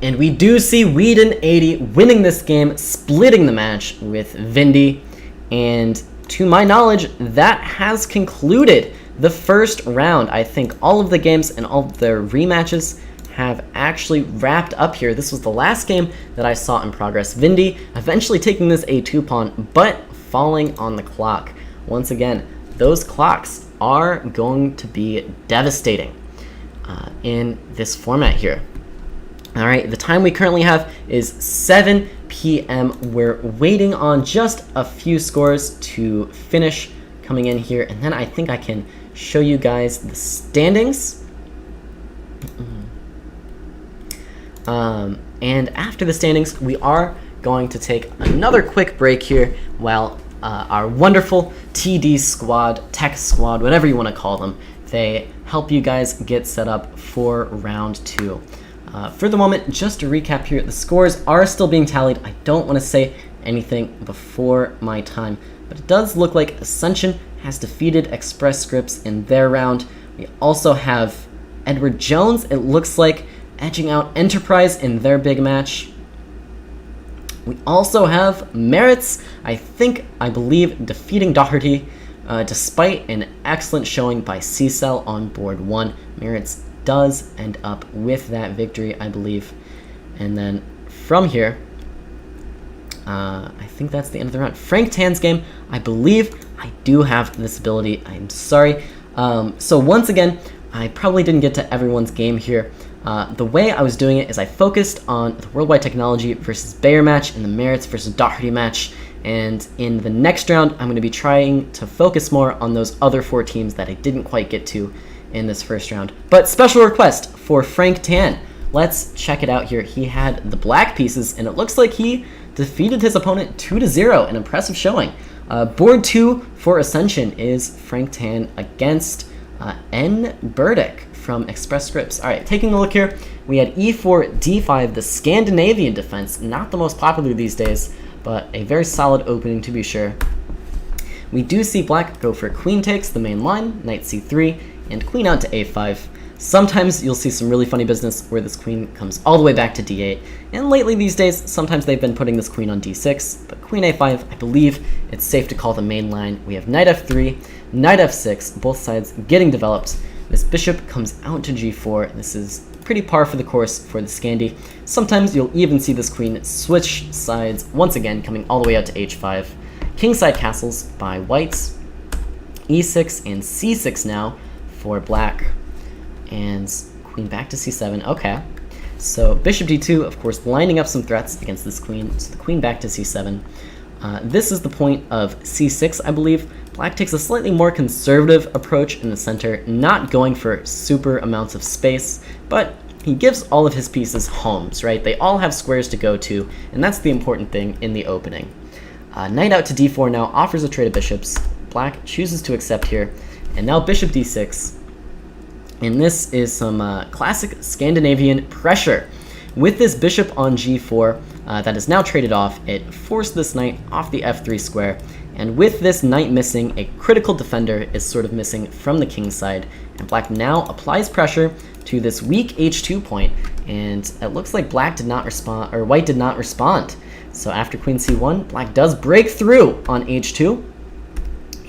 Speaker 3: And we do see Whedon 80 winning this game, splitting the match with Vindy, and to my knowledge, that has concluded the first round. I think all of the games and all of the rematches have actually wrapped up here. This was the last game that I saw in progress. Vindy eventually taking this a2 pawn, but falling on the clock. Once again, those clocks are going to be devastating in this format here. All right, the time we currently have is 7 p.m. We're waiting on just a few scores to finish coming in here, and then I think I can show you guys the standings. And after the standings, we are going to take another quick break here while our wonderful TD squad, tech squad, whatever you want to call them, they help you guys get set up for round 2. For the moment, just to recap here, the scores are still being tallied. I don't want to say anything before my time, but it does look like Ascension has defeated Express Scripts in their round. We also have Edward Jones, it looks like, edging out Enterprise in their big match. We also have Merits, I believe, defeating Doherty, despite an excellent showing by C-Cell on board 1. Merits does end up with that victory, I believe. And then from here, I think that's the end of the round. Frank Tan's game, I believe I do have this ability. I'm sorry. So once again, I probably didn't get to everyone's game here. The way I was doing it is I focused on the Worldwide Technology versus Bayer match and the Merits versus Doherty match. And in the next round, I'm going to be trying to focus more on those other 4 teams that I didn't quite get to in this first round. But special request for Frank Tan. Let's check it out here. He had the black pieces, and it looks like he defeated his opponent 2-0, an impressive showing. Board 2 for Ascension is Frank Tan against N. Burdick from Express Scripts. All right, taking a look here, we had e4, d5, the Scandinavian defense, not the most popular these days, but a very solid opening to be sure. We do see black go for queen takes the main line, knight c3, and queen out to a5. Sometimes you'll see some really funny business where this queen comes all the way back to d8, and lately these days, sometimes they've been putting this queen on d6, but queen a5, I believe it's safe to call the main line. We have knight f3, knight f6, both sides getting developed. This bishop comes out to g4. This is pretty par for the course for the Scandi. Sometimes you'll even see this queen switch sides, once again coming all the way out to h5. Kingside castles by whites, e6 and c6 now for black, and queen back to c7. Okay, So bishop d2, of course, lining up some threats against this queen. So the queen back to c7. This is the point of c6, I believe. Black takes a slightly more conservative approach in the center, not going for super amounts of space, but he gives all of his pieces homes, right? They all have squares to go to, and that's the important thing in the opening. Knight out to d4 now offers a trade of bishops. Black chooses to accept here, and now bishop d6. And this is some classic Scandinavian pressure. With this bishop on g4 that is now traded off, it forced this knight off the f3 square. And with this knight missing, a critical defender is sort of missing from the king's side. And Black now applies pressure to this weak h2 point, and it looks like Black did not respond, or White did not respond. So after queen c1, Black does break through on h2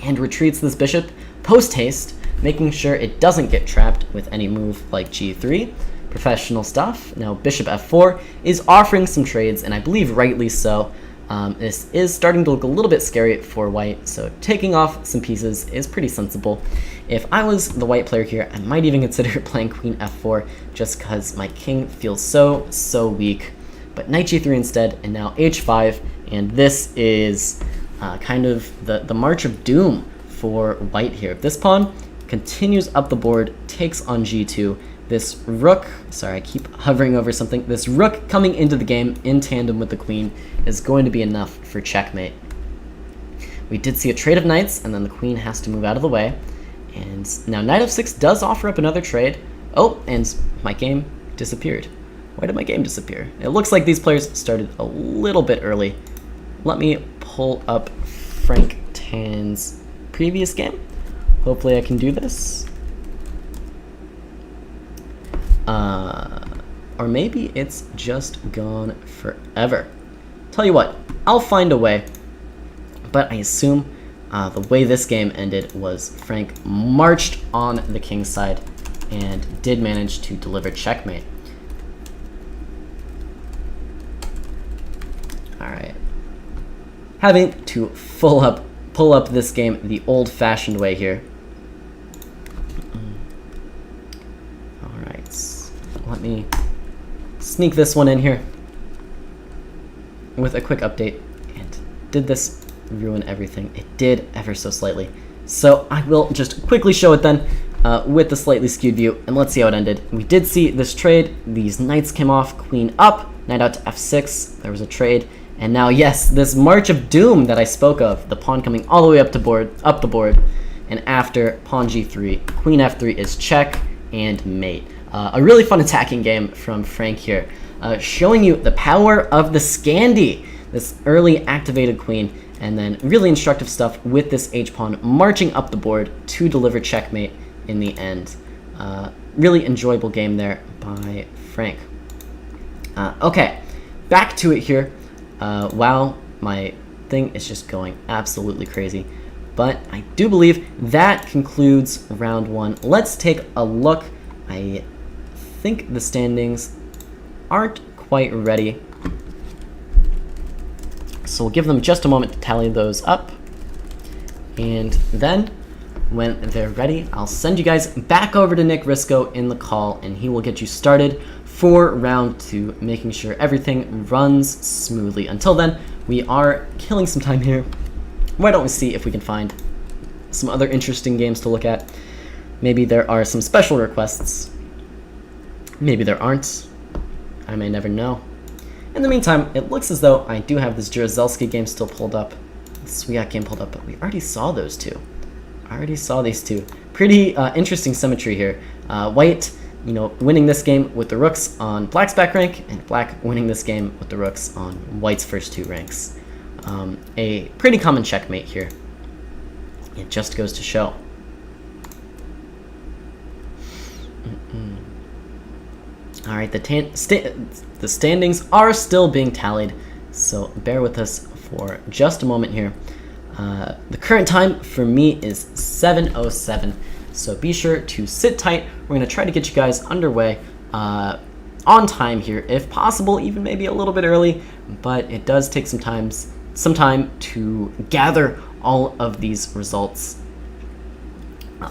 Speaker 3: and retreats this bishop post-haste, making sure it doesn't get trapped with any move like g3. Professional stuff. Now bishop f4 is offering some trades, and I believe rightly so. This is starting to look a little bit scary for White, so taking off some pieces is pretty sensible. If I was the White player here, I might even consider playing queen f4 just because my king feels so weak. But knight g3 instead, and now h5, and this is kind of the march of doom for White here. If this pawn continues up the board, takes on g2, this rook, sorry, I keep hovering over something, this rook coming into the game in tandem with the queen is going to be enough for checkmate. We did see a trade of knights, and then the queen has to move out of the way. And now knight f6 does offer up another trade. Oh, and my game disappeared. Why did my game disappear? It looks like these players started a little bit early. Let me pull up Frank Tan's previous game. Hopefully I can do this. Or maybe it's just gone forever. Tell you what, I'll find a way. But I assume the way this game ended was Frank marched on the king's side and did manage to deliver checkmate. Alright. Having to pull up this game the old-fashioned way here. Alright. Let me sneak this one in here with a quick update. And did this ruin everything? It did, ever so slightly. So I will just quickly show it then with the slightly skewed view, and let's see how it ended. We did see this trade. These knights came off, queen up, knight out to f6. There was a trade, and now yes, this march of doom that I spoke of, the pawn coming all the way up the board, and after pawn g3, queen f3 is check and mate. A really fun attacking game from Frank here, showing you the power of the Scandi, this early activated queen, and then really instructive stuff with this h-pawn marching up the board to deliver checkmate in the end. Really enjoyable game there by Frank. Okay, back to it here. Wow, my thing is just going absolutely crazy. But I do believe that concludes round one. Let's take a look. I think the standings aren't quite ready, so we'll give them just a moment to tally those up, and then when they're ready, I'll send you guys back over to Nick Risco in the call, and he will get you started for round two, making sure everything runs smoothly. Until then, we are killing some time here. Why don't we see if we can find some other interesting games to look at? Maybe there are some special requests. Maybe there aren't. I may never know. In the meantime, it looks as though I do have this Jaruzelski game still pulled up, the Swiat game pulled up, but we already saw those two. I already saw these two. Pretty interesting symmetry here. White, winning this game with the rooks on Black's back rank, and Black winning this game with the rooks on White's first two ranks. A pretty common checkmate here. It just goes to show. All right, the standings are still being tallied, so bear with us for just a moment here. The current time for me is 7:07, so be sure to sit tight. We're going to try to get you guys underway on time here, if possible, even maybe a little bit early, but it does take some time to gather all of these results.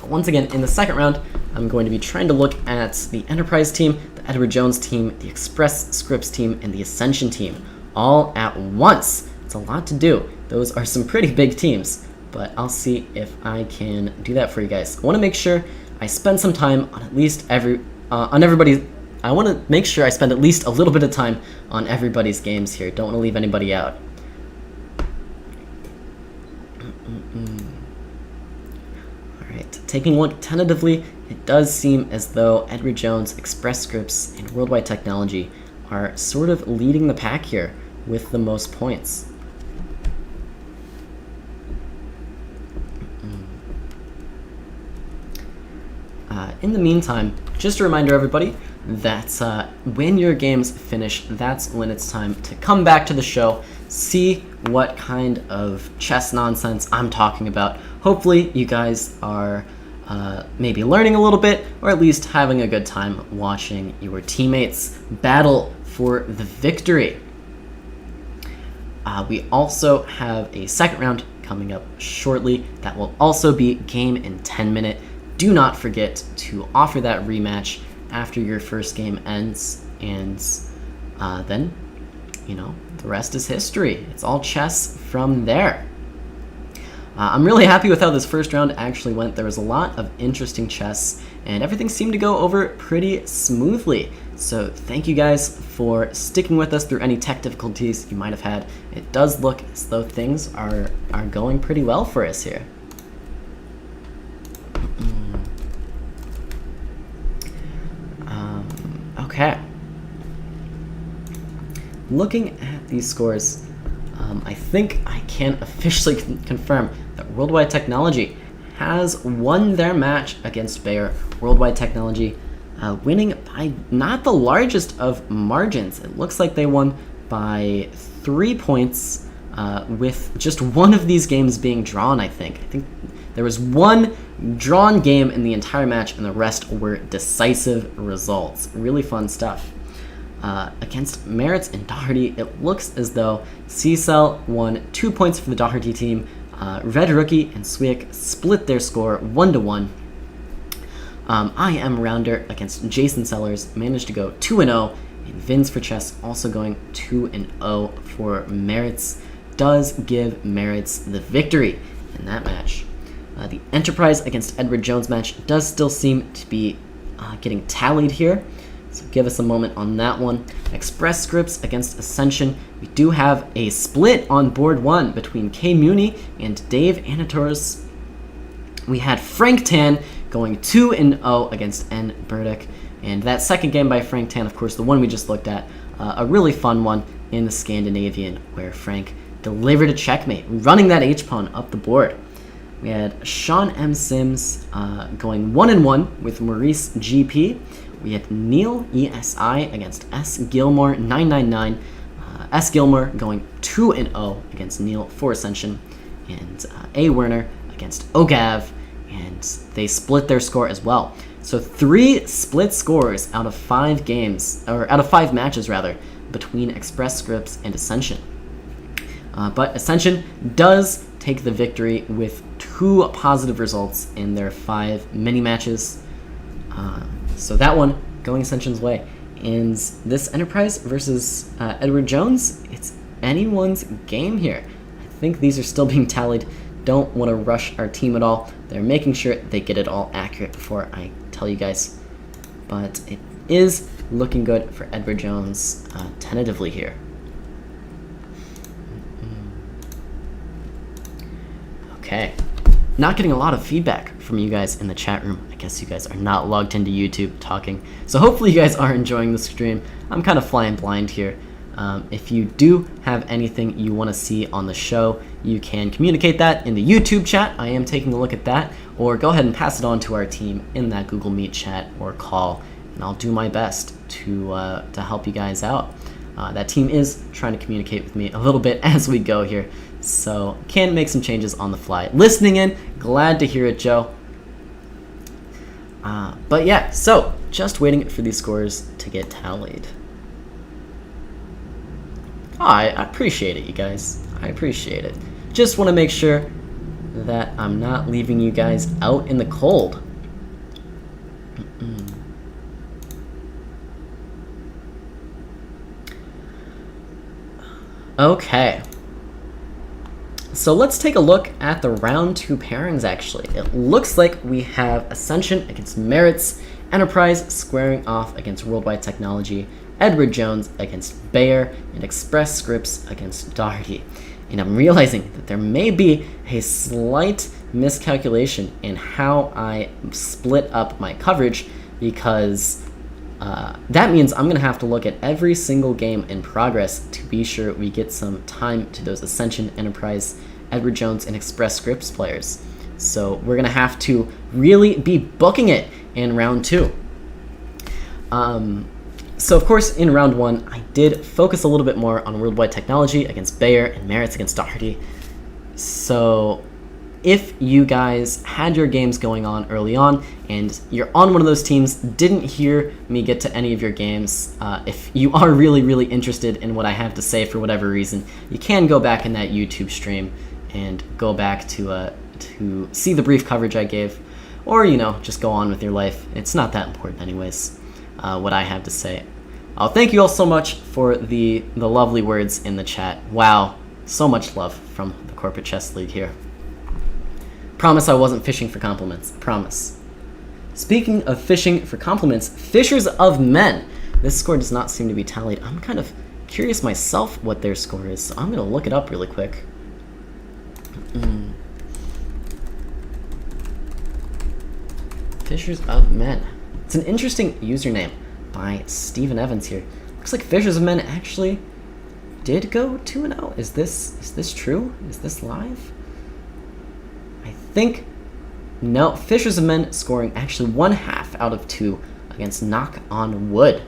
Speaker 3: Once again, in the second round, I'm going to be trying to look at the Enterprise team, the Edward Jones team, the Express Scripts team, and the Ascension team, all at once. It's a lot to do. Those are some pretty big teams, but I'll see if I can do that for you guys. I want to make sure I spend some time on at least everybody. I want to make sure I spend at least a little bit of time on everybody's games here. Don't want to leave anybody out. Alright, taking a look tentatively, it does seem as though Edward Jones, Express Scripts, and Worldwide Technology are sort of leading the pack here with the most points. In the meantime, just a reminder, everybody, that when your games finish, that's when it's time to come back to the show, see what kind of chess nonsense I'm talking about. Hopefully you guys are maybe learning a little bit, or at least having a good time watching your teammates battle for the victory. We also have a second round coming up shortly that will also be game in 10 minutes. Do not forget to offer that rematch after your first game ends, and then, you know, the rest is history. It's all chess from there. I'm really happy with how this first round actually went. There was a lot of interesting chess, and everything seemed to go over pretty smoothly. So thank you guys for sticking with us through any tech difficulties you might have had. It does look as though things are going pretty well for us here. Okay. Looking at these scores, I think I can officially confirm that Worldwide Technology has won their match against Bayer. Worldwide Technology winning by not the largest of margins. It looks like they won by 3 points with just one of these games being drawn, I think. I think there was one drawn game in the entire match, and the rest were decisive results. Really fun stuff. Against Merritt's and Doherty, it looks as though C-Cell won 2 points for the Doherty team. Red Rookie and Swick split their score 1-1. I Am Rounder against Jason Sellers managed to go 2-0, and Vins for Chess also going 2-0 for Merritt's. Does give Merritt's the victory in that match. The Enterprise against Edward Jones match does still seem to be getting tallied here, so give us a moment on that one. Express Scripts against Ascension. We do have a split on board one between Kay Muni and Dave Anators. We had Frank Tan going 2-0 against N. Burdick, and that second game by Frank Tan, of course, the one we just looked at, a really fun one in the Scandinavian, where Frank delivered a checkmate, running that H-pawn up the board. We had Sean M. Sims going 1-1 with Maurice GP. We had Neil ESI against S. Gilmore 999. S. Gilmore going 2-0 against Neil for Ascension. And A. Werner against Ogav, and they split their score as well. So 3 split scores out of 5 games, or out of 5 matches rather, between Express Scripts and Ascension. But Ascension does take the victory with 2 positive results in their 5 mini matches. So that one going Ascension's way. And this Enterprise versus Edward Jones, it's anyone's game here. I think these are still being tallied. Don't want to rush our team at all. They're making sure they get it all accurate before I tell you guys. But it is looking good for Edward Jones tentatively here. Okay. Not getting a lot of feedback from you guys in the chat room. I guess you guys are not logged into YouTube talking. So hopefully you guys are enjoying the stream. I'm kind of flying blind here. If you do have anything you want to see on the show, you can communicate that in the YouTube chat. I am taking a look at that. Or go ahead and pass it on to our team in that Google Meet chat or call, and I'll do my best to help you guys out. That team is trying to communicate with me a little bit as we go here, so can make some changes on the fly. Listening in, glad to hear it, Joe. But yeah, so just waiting for these scores to get tallied. Oh, I appreciate it, you guys. I appreciate it. Just want to make sure that I'm not leaving you guys out in the cold. Okay. So let's take a look at the round 2 pairings, actually. It looks like we have Ascension against Merits, Enterprise squaring off against Worldwide Technology, Edward Jones against Bayer, and Express Scripts against Doherty. And I'm realizing that there may be a slight miscalculation in how I split up my coverage, because that means I'm going to have to look at every single game in progress to be sure we get some time to those Ascension, Enterprise, Edward Jones, and Express Scripts players. So we're going to have to really be booking it in round 2. So of course, in round 1, I did focus a little bit more on Worldwide Technology against Bayer and Merits against Doherty. So if you guys had your games going on early on and you're on one of those teams, didn't hear me get to any of your games, if you are really, really interested in what I have to say for whatever reason, you can go back in that YouTube stream and go back to see the brief coverage I gave, or, you know, just go on with your life. It's not that important anyways, what I have to say. Thank you all so much for the lovely words in the chat. Wow, so much love from the Corporate Chess League here. Promise I wasn't fishing for compliments. Promise. Speaking of fishing for compliments, Fishers of Men. This score does not seem to be tallied. I'm kind of curious myself what their score is, so I'm going to look it up really quick. Fishers of Men. It's an interesting username by Stephen Evans here. Looks like Fishers of Men actually did go 2-0. Is this true? Is this live? I think no. Fishers of Men scoring actually 1/2 out of 2 against Knock on Wood.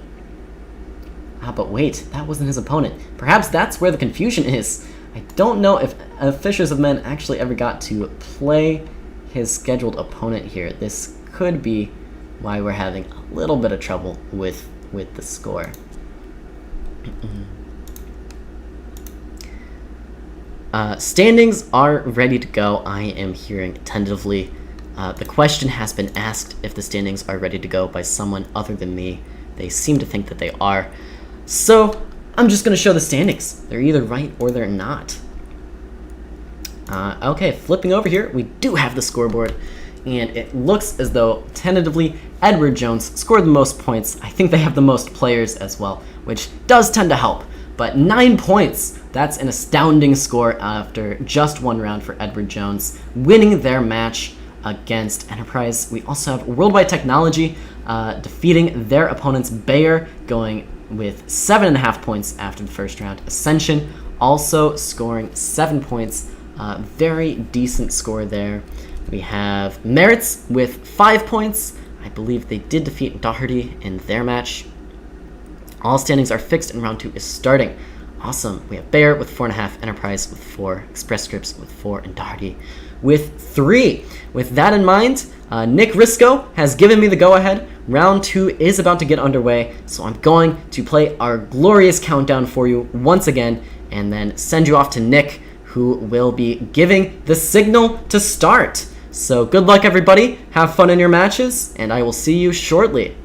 Speaker 3: But wait, that wasn't his opponent. Perhaps that's where the confusion is. I don't know if Fishers of Men actually ever got to play his scheduled opponent here. This could be why we're having a little bit of trouble with the score. Standings are ready to go. I am hearing tentatively. The question has been asked if the standings are ready to go by someone other than me. They seem to think that they are. So I'm just going to show the standings. They're either right or they're not. Okay, flipping over here, we do have the scoreboard. And it looks as though, tentatively, Edward Jones scored the most points. I think they have the most players as well, which does tend to help. But 9 points, that's an astounding score after just 1 round for Edward Jones, winning their match against Enterprise. We also have Worldwide Technology defeating their opponents, Bayer, going with 7.5 points after the first round. Ascension also scoring 7 points. Very decent score there. We have Merits with 5 points. I believe they did defeat Doherty in their match. All standings are fixed and round 2 is starting. Awesome. We have Bayer with 4.5, Enterprise with 4, Express Scripts with 4, and Doherty with 3. With that in mind, Nick Risco has given me the go-ahead. Round 2 is about to get underway, so I'm going to play our glorious countdown for you once again, and then send you off to Nick, who will be giving the signal to start. So good luck, everybody. Have fun in your matches, and I will see you shortly.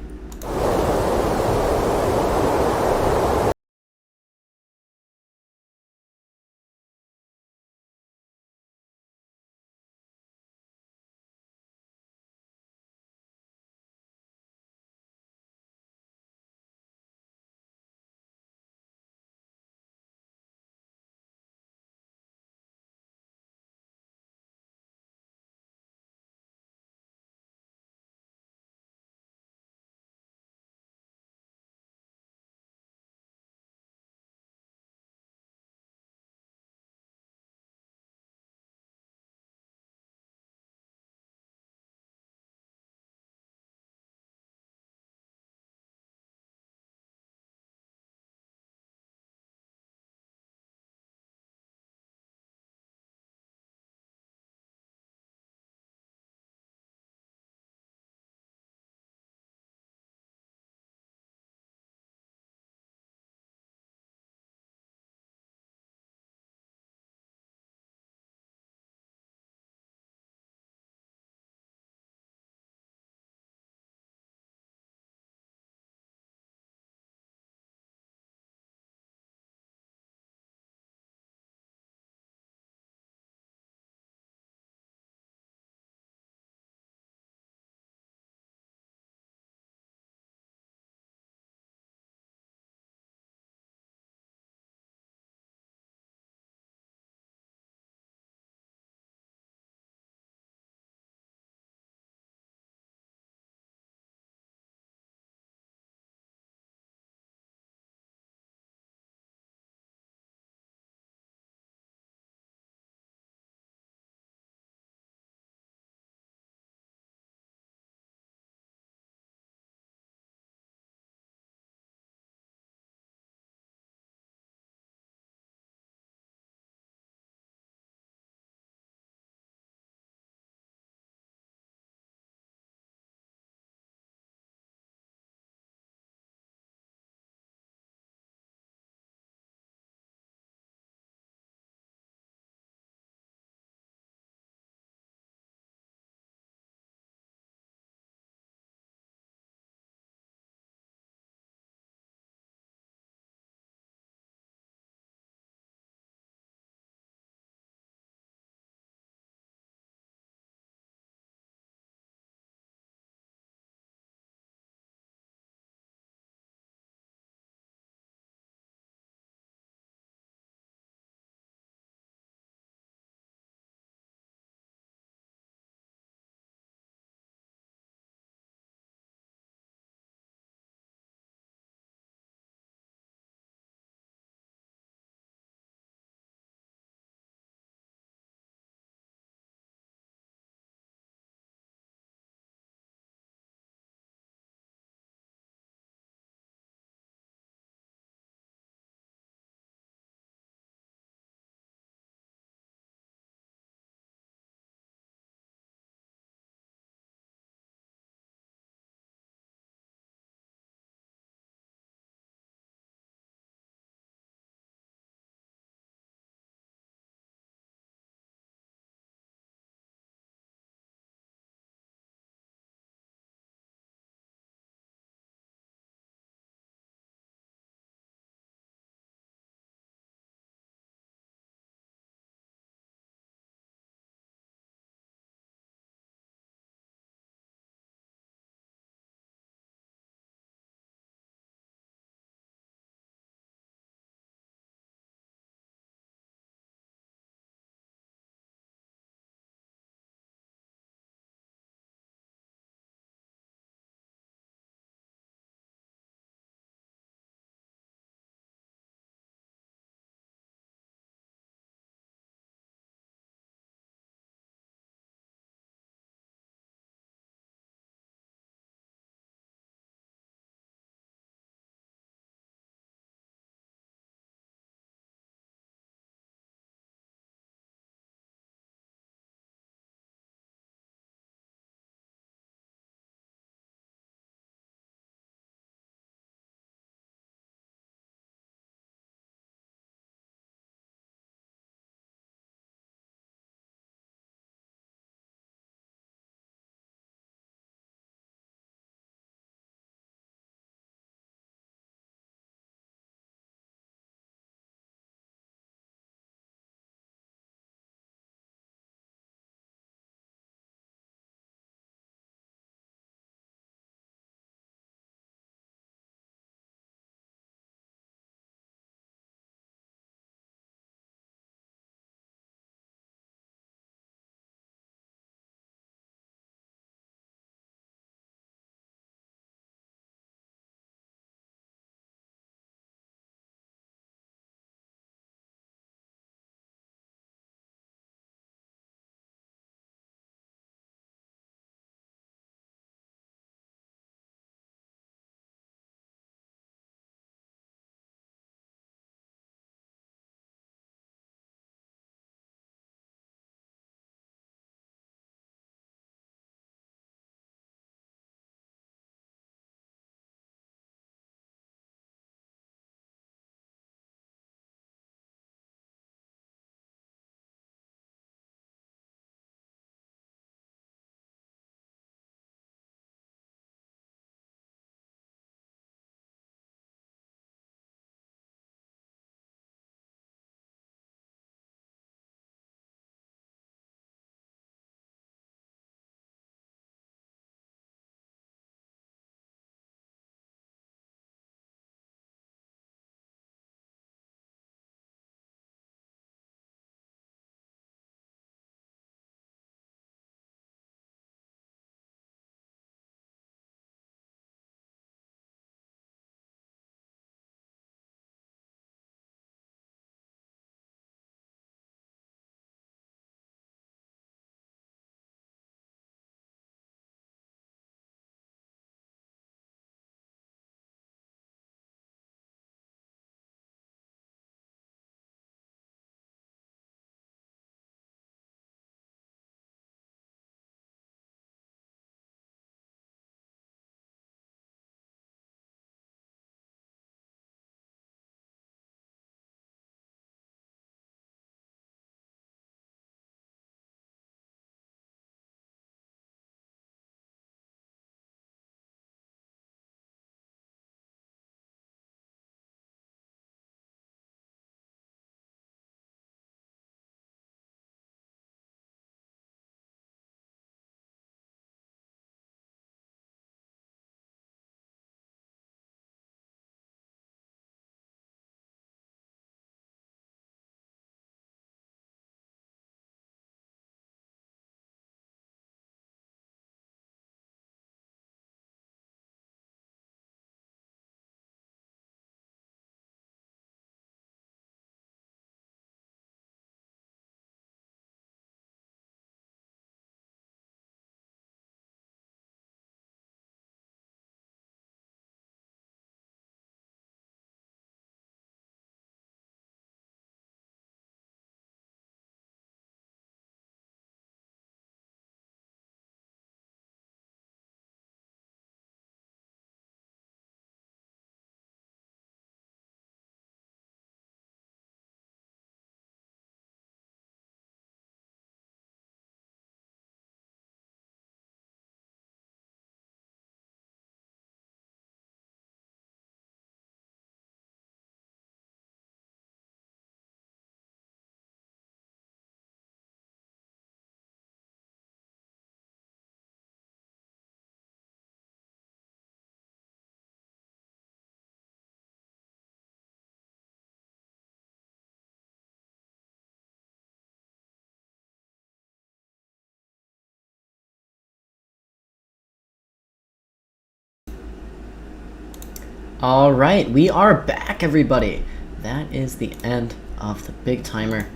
Speaker 3: All right, we are back, everybody. That is the end of the big timer.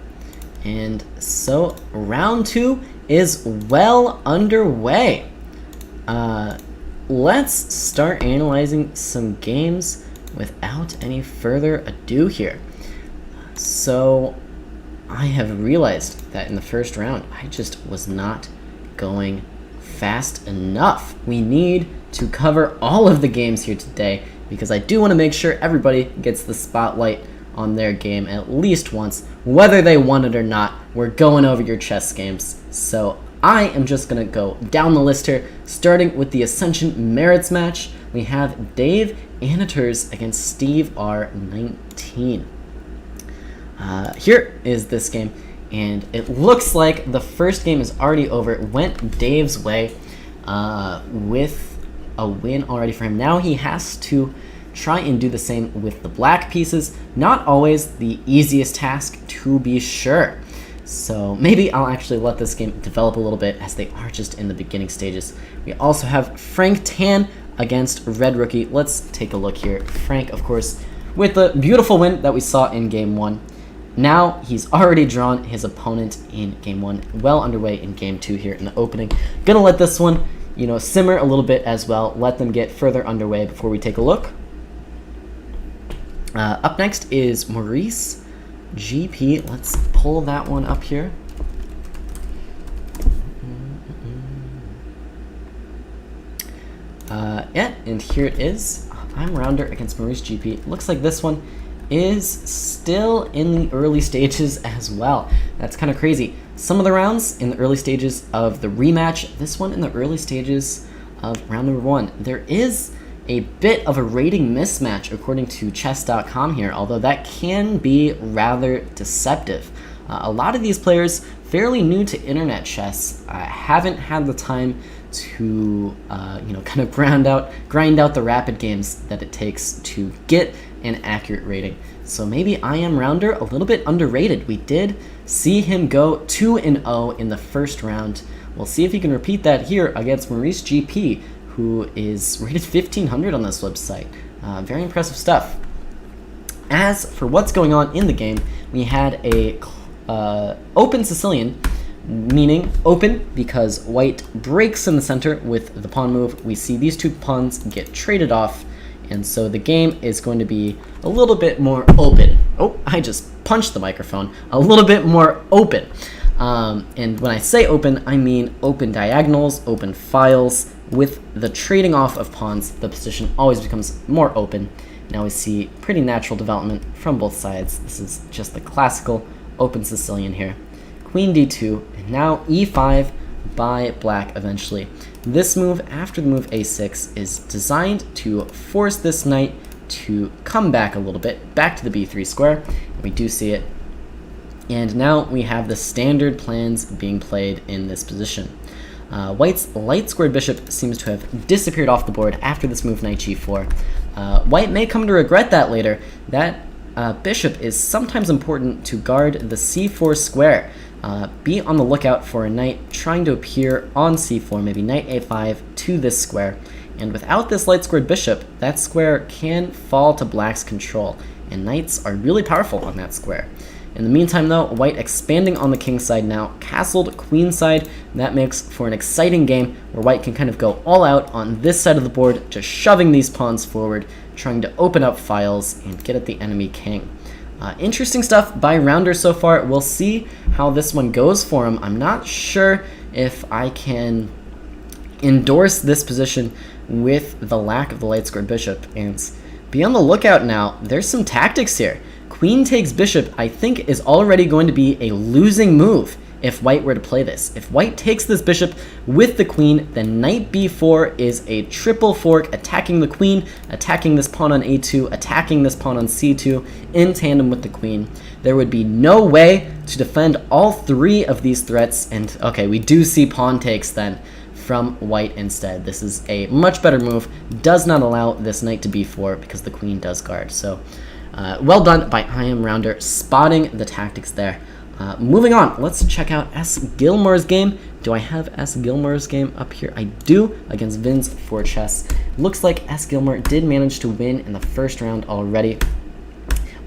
Speaker 3: And so round 2 is well underway. Let's start analyzing some games without any further ado here. So I have realized that in the first round, I just was not going fast enough. We need to cover all of the games here today because I do want to make sure everybody gets the spotlight on their game at least once, whether they want it or not. We're going over your chess games. So I am just going to go down the list here, starting with the Ascension Merits match. We have Dave Anaters against Steve R19. Here is this game, and it looks like the first game is already over. It went Dave's way with a win already for him. Now he has to try and do the same with the black pieces. Not always the easiest task, to be sure. So maybe I'll actually let this game develop a little bit as they are just in the beginning stages. We also have Frank Tan against Red Rookie. Let's take a look here. Frank, of course, with the beautiful win that we saw in Game 1. Now he's already drawn his opponent in Game 1, well underway in Game 2 here in the opening. Gonna let this one, simmer a little bit as well. Let them get further underway before we take a look. Up next is Maurice GP. Let's pull that one up here. Yeah, and here it is. I'm Rounder against Maurice GP. Looks like this one is still in the early stages as well. That's kind of crazy. Some of the rounds in the early stages of the rematch, this one in the early stages of round number 1. There is a bit of a rating mismatch according to chess.com here, although that can be rather deceptive. A lot of these players, fairly new to internet chess, haven't had the time to kind of grind out the rapid games that it takes to get an accurate rating. So maybe I Am Rounder a little bit underrated. We did see him go 2-0 in the first round. We'll see if he can repeat that here against Maurice GP, who is rated 1500 on this website. Very impressive stuff. As for what's going on in the game, we had a open Sicilian, meaning open because white breaks in the center with the pawn move. We see these two pawns get traded off, and so the game is going to be a little bit more open. Oh, I just punched the microphone. A little bit more open. And when I say open, I mean open diagonals, open files. With the trading off of pawns, the position always becomes more open. Now we see pretty natural development from both sides. This is just the classical open Sicilian here. Queen d2, and now e5 by black eventually. This move after the move a6 is designed to force this knight to come back a little bit, back to the b3 square. We do see it. And now we have the standard plans being played in this position. White's light squared bishop seems to have disappeared off the board after this move knight g4. White may come to regret that later. That bishop is sometimes important to guard the c4 square. Be on the lookout for a knight trying to appear on c4, maybe knight a5 to this square. And without this light squared bishop, that square can fall to black's control, and knights are really powerful on that square. In the meantime though, white expanding on the king side now, castled queen side. That makes for an exciting game where white can kind of go all out on this side of the board, just shoving these pawns forward, trying to open up files and get at the enemy king. Interesting stuff by Rounder so far. We'll see how this one goes for him. I'm not sure if I can endorse this position with the lack of the light squared bishop, and be on the lookout now. There's some tactics here. Queen takes bishop, I think, is already going to be a losing move if white were to play this. If white takes this bishop with the queen, then knight b4 is a triple fork, attacking the queen, attacking this pawn on a2, attacking this pawn on c2 in tandem with the queen. There would be no way to defend all three of these threats, and okay, we do see pawn takes then from white instead. This is a much better move, does not allow this knight to b4 because the queen does guard. So well done by I Am Rounder, spotting the tactics there. Moving on, let's check out S. Gilmore's game. Do I have S. Gilmore's game up here? I do, against Vince for chess. looks like S. Gilmore did manage to win in the first round already.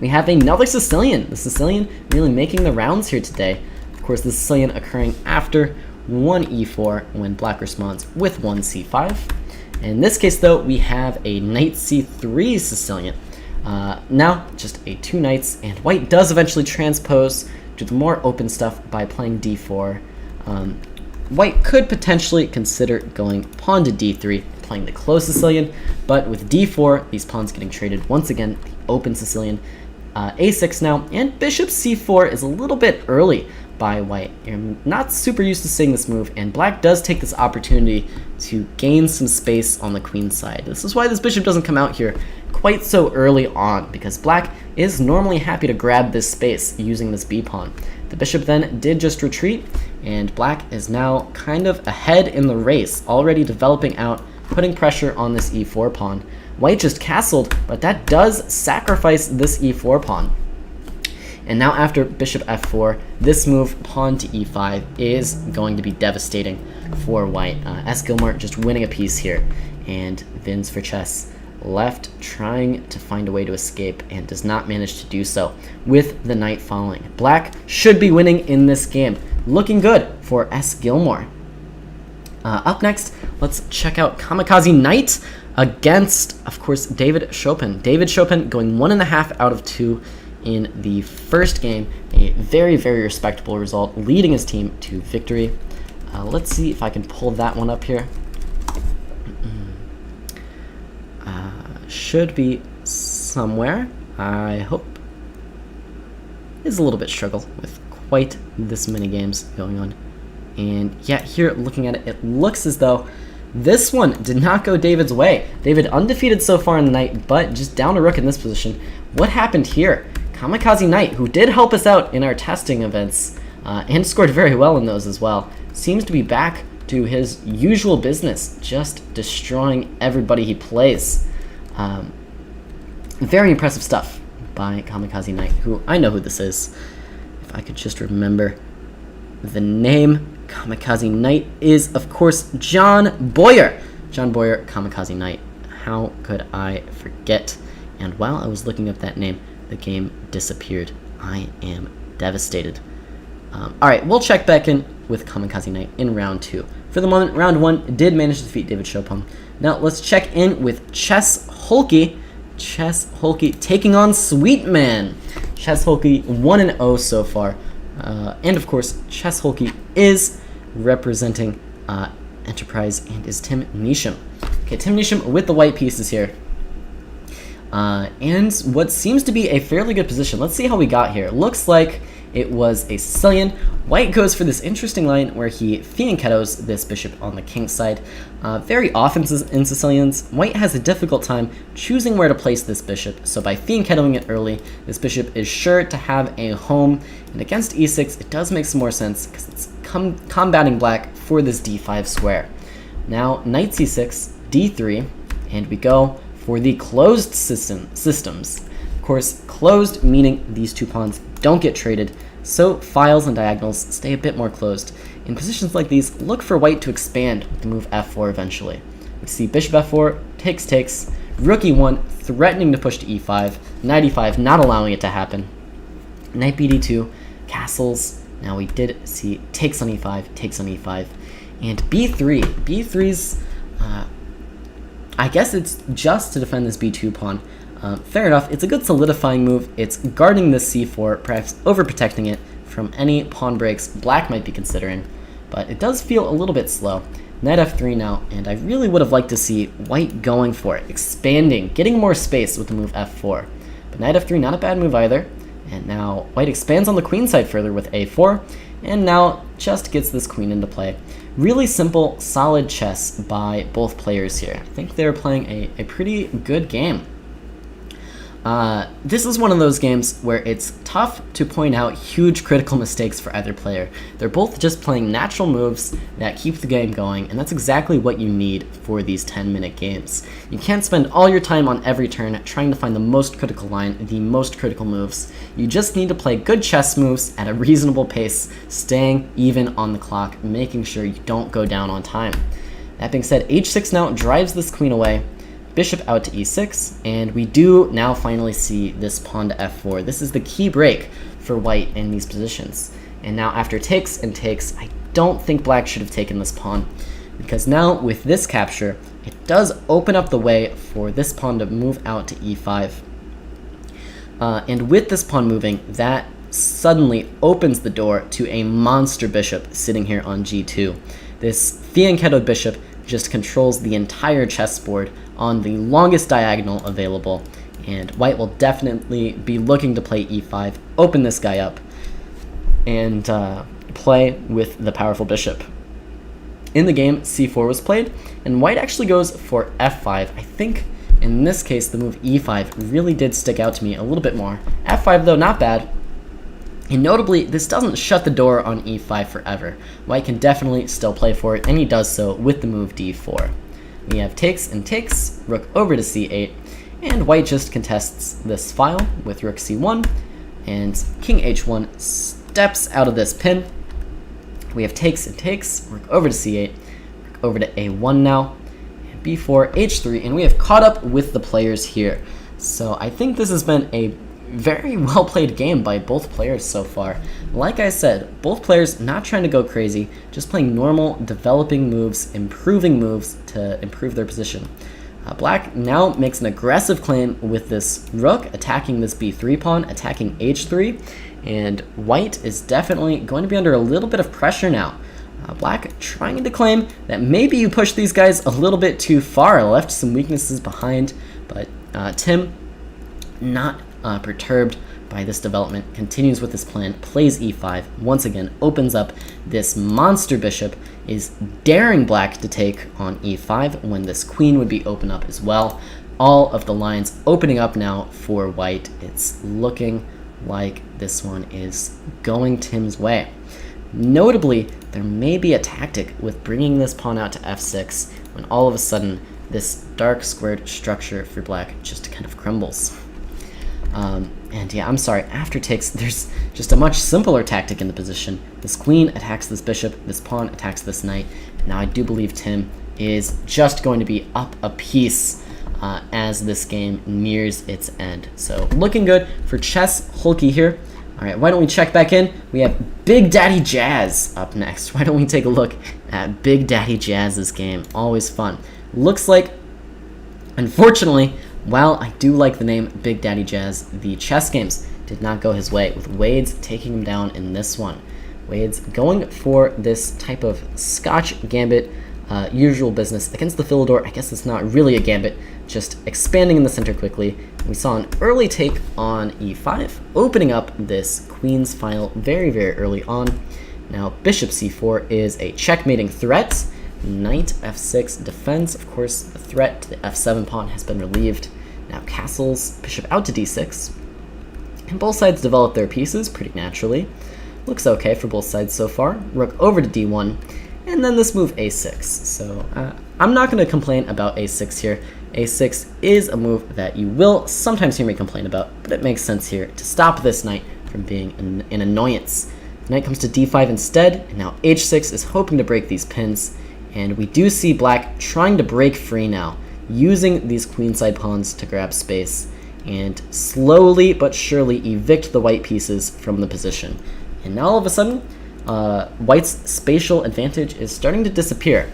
Speaker 3: We have another Sicilian. The Sicilian really making the rounds here today. Of course, the Sicilian occurring after 1 e4 when black responds with 1 c5. In this case, though, we have a knight c3 Sicilian. Now, just a 2 knights, and white does eventually transpose to the more open stuff by playing d4. White could potentially consider going pawn to d3, playing the closed Sicilian, but with d4, these pawns getting traded once again, the open Sicilian. a6 now, and bishop c4 is a little bit early by white. You're not super used to seeing this move, and black does take this opportunity to gain some space on the queen side. This is why this bishop doesn't come out here quite so early on, because black is normally happy to grab this space using this b pawn. The bishop then did just retreat, and black is now kind of ahead in the race, already developing out, putting pressure on this e4 pawn. White just castled, but that does sacrifice this e4 pawn. And now after bishop f4, this move, pawn to e5, is going to be devastating for white. S. Gilmore just winning a piece here, and Vins for chess left trying to find a way to escape and does not manage to do so with the knight falling. Black should be winning in this game. Looking good for S. Gilmore. Up next, let's check out Kamikaze Knight against, of course, David Chopin. David Chopin going 1.5 out of 2 in the first game. A very, very respectable result, leading his team to victory. Let's see if I can pull that one up here. Should be somewhere, I hope. It's a little bit struggle with quite this many games going on. And yeah, here looking at it, it looks as though this one did not go David's way. David undefeated so far in the night, but just down a rook in this position. What happened here? Kamikaze Knight, who did help us out in our testing events, and scored very well in those as well, seems to be back to his usual business, just destroying everybody he plays. Very impressive stuff by Kamikaze Knight, who I know who this is. If I could just remember the name. Kamikaze Knight is, of course, John Boyer. John Boyer, Kamikaze Knight. How could I forget? And while I was looking up that name, the game disappeared. I am devastated. Alright, we'll check back in with Kamikaze Knight in round 2. For the moment, round 1 did manage to defeat David Chopin. Now let's check in with Chess Holkey. Chess Holkey taking on Sweetman. Chess Holkey 1-0 so far. And of course, Chess Holkey is representing Enterprise and is Tim Neesham. Okay, Tim Neesham with the white pieces here. And what seems to be a fairly good position. Let's see how we got here. Looks like it was a Sicilian. White goes for this interesting line where he fianchettos this bishop on the king side. Very often in Sicilians, white has a difficult time choosing where to place this bishop. So by fianchettoing it early, this bishop is sure to have a home. And against e6, it does make some more sense because it's combating black for this d5 square. Now, knight c6, d3, and we go for the closed systems. Of course, closed meaning these two pawns don't get traded, so files and diagonals stay a bit more closed. In positions like these, look for white to expand with the move f4 eventually. We see bishop f4, takes, rook e1, threatening to push to e5, knight e5, not allowing it to happen. Knight bd2, castles. Now we did see takes on e5, and b3. b3's, I guess it's just to defend this b2 pawn. Fair enough, it's a good solidifying move. It's guarding this c4, perhaps overprotecting it from any pawn breaks black might be considering, but it does feel a little bit slow. Knight f3 now, and I really would have liked to see white going for it, expanding, getting more space with the move f4. But knight f3, not a bad move either, and now white expands on the queen side further with a4, and now just gets this queen into play. Really simple, solid chess by both players here. I think they're playing a pretty good game. This is one of those games where it's tough to point out huge critical mistakes for either player. They're both just playing natural moves that keep the game going, and that's exactly what you need for these 10-minute games. You can't spend all your time on every turn trying to find the most critical line, the most critical moves. You just need to play good chess moves at a reasonable pace, staying even on the clock, making sure you don't go down on time. That being said, h6 now drives this queen away. bishop out to e6, and we do now finally see this pawn to f4. This is the key break for white in these positions. And now after takes and takes, I don't think black should have taken this pawn, because now with this capture, it does open up the way for this pawn to move out to e5. And with this pawn moving, that suddenly opens the door to a monster bishop sitting here on g2. This fianchettoed bishop just controls the entire chessboard on the longest diagonal available, and white will definitely be looking to play e5, open this guy up, and play with the powerful bishop. In the game, c4 was played, and white actually goes for f5. I think in this case, the move e5 really did stick out to me a little bit more. f5, though, not bad. And notably, this doesn't shut the door on e5 forever. White can definitely still play for it, and he does so with the move d4. We have takes and takes, rook over to c8, and white just contests this file with rook c1, and king h1 steps out of this pin. We have takes and takes, rook over to c8, rook over to a1 now, and b4, h3, and we have caught up with the players here. So I think this has been a very well played game by both players so far. Like I said, both players not trying to go crazy, just playing normal, developing moves, improving moves to improve their position. Black now makes an aggressive claim with this rook, attacking this b3 pawn, attacking h3, and white is definitely going to be under a little bit of pressure now. Black trying to claim that maybe you pushed these guys a little bit too far, left some weaknesses behind, but Tim, not perturbed by this development, continues with his plan, plays e5, once again opens up this monster bishop, is daring black to take on e5 when this queen would be open up as well. All of the lines opening up now for white. It's looking like this one is going Tim's way. Notably, there may be a tactic with bringing this pawn out to f6 when all of a sudden this dark squared structure for black just kind of crumbles. And yeah, I'm sorry, after takes, there's just a much simpler tactic in the position. This queen attacks this bishop, this pawn attacks this knight. Now I do believe Tim is just going to be up a piece as this game nears its end. So looking good for Chess Hulky here. All right, why don't we check back in? We have Big Daddy Jazz up next. Why don't we take a look at Big Daddy Jazz's game? Always fun. Looks like, unfortunately, while I do like the name Big Daddy Jazz, the chess games did not go his way, with Wade's taking him down in this one. Wade's going for this type of Scotch gambit, usual business against the Philidor. I guess it's not really a gambit, just expanding in the center quickly. We saw an early take on e5, opening up this queen's file very, very early on. Now bishop c4 is a checkmating threat. Knight f6 defends. Of course, the threat to the f7 pawn has been relieved. Now castles, bishop out to d6. And both sides develop their pieces pretty naturally. Looks okay for both sides so far. Rook over to d1. And then this move a6. So I'm not going to complain about a6 here. a6 is a move that you will sometimes hear me complain about, but it makes sense here to stop this knight from being an annoyance. The knight comes to d5 instead, and now h6 is hoping to break these pins. And we do see black trying to break free now, using these queenside pawns to grab space and slowly but surely evict the white pieces from the position. And now all of a sudden, white's spatial advantage is starting to disappear.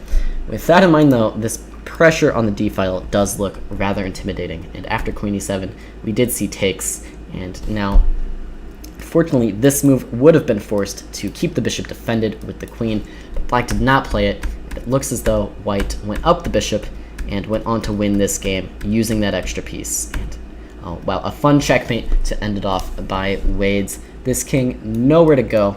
Speaker 3: With that in mind though, this pressure on the d-file does look rather intimidating. And after queen e7, we did see takes, and now fortunately this move would have been forced to keep the bishop defended with the queen, but black did not play it. It looks as though white went up the bishop and went on to win this game using that extra piece. And oh wow, a fun checkmate to end it off by Wade's. This king nowhere to go.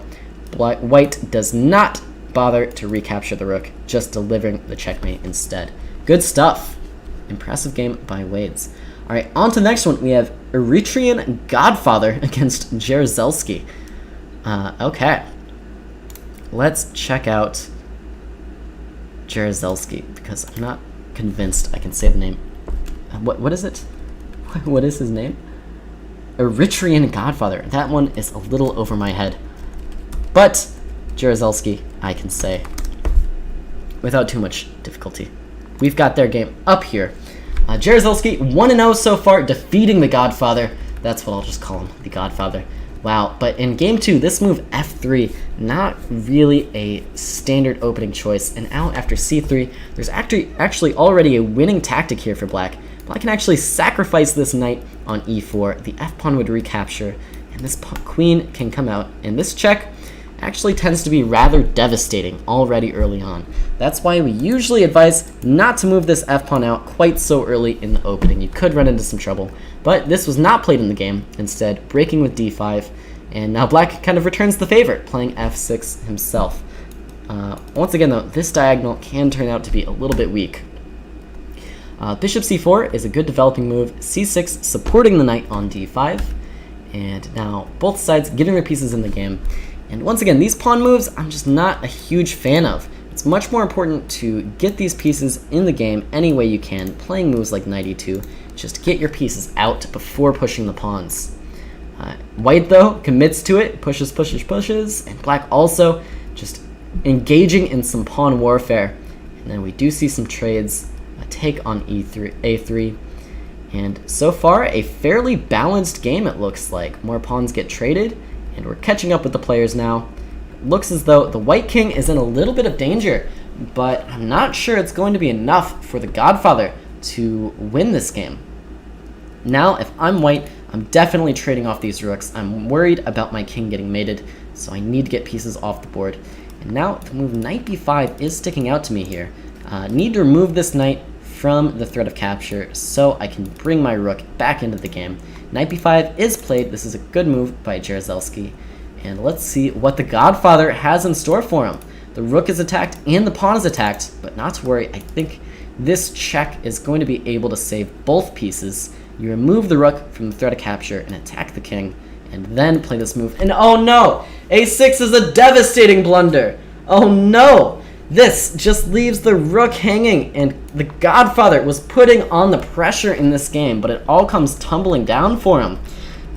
Speaker 3: White does not bother to recapture the rook, just delivering the checkmate instead. Good stuff. Impressive game by Wade's. All right, on to the next one. We have Eritrean Godfather against Jaruzelski. Okay, let's check out Jaruzelski, because I'm not convinced I can say the name. What is it? What is his name? Eritrean Godfather. That one is a little over my head. But Jaruzelski, I can say without too much difficulty. We've got their game up here. Jaruzelski 1-0 so far, defeating the Godfather. That's what I'll just call him, the Godfather. Wow, but in game 2, this move f3, not really a standard opening choice. And now after c3, there's actually already a winning tactic here for black. Black can actually sacrifice this knight on e4. The f-pawn would recapture, and this queen can come out. And this check actually tends to be rather devastating already early on. That's why we usually advise not to move this f-pawn out quite so early in the opening. You could run into some trouble, but this was not played in the game. Instead, breaking with d5, and now black kind of returns the favor, playing f6 himself. Once again though, this diagonal can turn out to be a little bit weak. Bishop c4 is a good developing move, c6 supporting the knight on d5, and now both sides getting their pieces in the game. And once again, these pawn moves I'm just not a huge fan of. It's much more important to get these pieces in the game any way you can, playing moves like knight e2, just get your pieces out before pushing the pawns. White though commits to it, pushes, and black also just engaging in some pawn warfare. And then we do see some trades, a take on a3, and so far a fairly balanced game it looks like. More pawns get traded, and we're catching up with the players now. It looks as though the white king is in a little bit of danger, but I'm not sure it's going to be enough for the Godfather to win this game. Now, if I'm white, I'm definitely trading off these rooks. I'm worried about my king getting mated, so I need to get pieces off the board. And now the move knight b5 is sticking out to me here. Need to remove this knight from the threat of capture so I can bring my rook back into the game. Knight b5 is played. This is a good move by Jaruzelski. And let's see what the Godfather has in store for him. The rook is attacked and the pawn is attacked, but not to worry. I think this check is going to be able to save both pieces. You remove the rook from the threat of capture and attack the king, and then play this move. And oh no! a6 is a devastating blunder! Oh no! This just leaves the rook hanging, and the Godfather was putting on the pressure in this game, but it all comes tumbling down for him.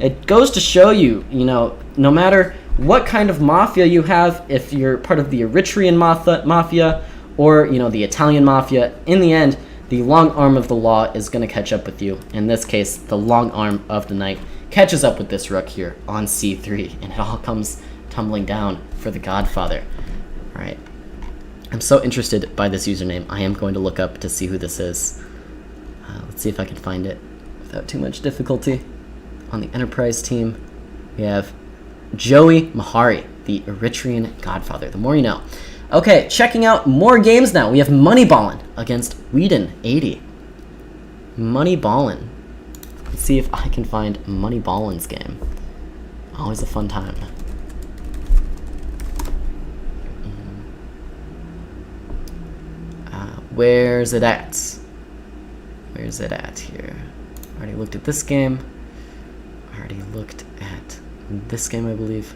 Speaker 3: It goes to show you, no matter what kind of mafia you have, if you're part of the Eritrean mafia or, the Italian mafia, in the end, the long arm of the law is going to catch up with you. In this case, the long arm of the knight catches up with this rook here on c3, and it all comes tumbling down for the Godfather. All right. I'm so interested by this username. I am going to look up to see who this is. Let's see if I can find it without too much difficulty. On the Enterprise team, we have Joey Mahari, the Eritrean Godfather. The more you know. Okay, checking out more games now. We have Moneyballin against Whedon 80. Moneyballin. Let's see if I can find Moneyballin's game. Always a fun time. Where's it at? Where's it at here? Already looked at this game. Already looked at this game, I believe.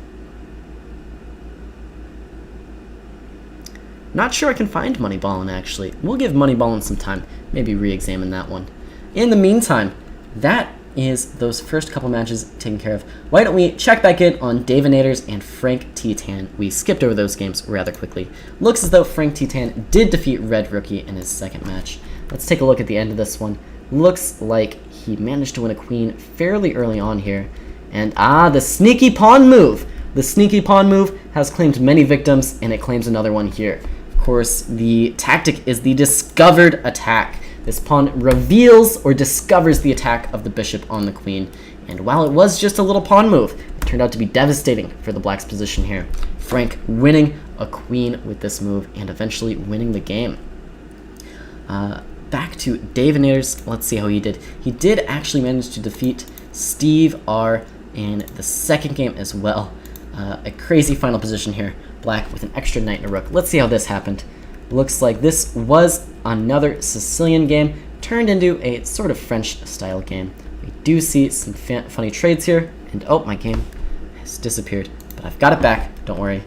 Speaker 3: Not sure I can find Moneyballin, actually. We'll give Moneyballin some time. Maybe re-examine that one. In the meantime, that is those first couple matches taken care of. Why don't we check back in on Davinators and Frank Titan? We skipped over those games rather quickly. Looks as though Frank Titan did defeat Red Rookie in his second match. Let's take a look at the end of this one. Looks like he managed to win a queen fairly early on here. And the sneaky pawn move! The sneaky pawn move has claimed many victims, and it claims another one here. Of course, the tactic is the discovered attack. This pawn reveals or discovers the attack of the bishop on the queen. And while it was just a little pawn move, it turned out to be devastating for the black's position here. Frank winning a queen with this move and eventually winning the game. Back to Davinators. Let's see how he did. He did actually manage to defeat Steve R in the second game as well. A crazy final position here. Black with an extra knight and a rook. Let's see how this happened. Looks like this was another Sicilian game turned into a sort of French-style game. We do see some funny trades here, and oh, my game has disappeared, but I've got it back. Don't worry.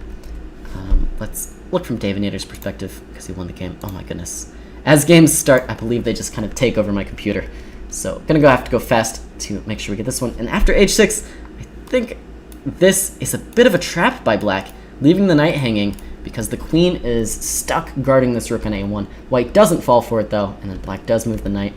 Speaker 3: Let's look from Davinator's perspective because he won the game. Oh my goodness. As games start, I believe they just kind of take over my computer. So gonna have to go fast to make sure we get this one. And after h6, I think this is a bit of a trap by black, leaving the knight hanging because the queen is stuck guarding this rook on a1. White doesn't fall for it though, and then black does move the knight.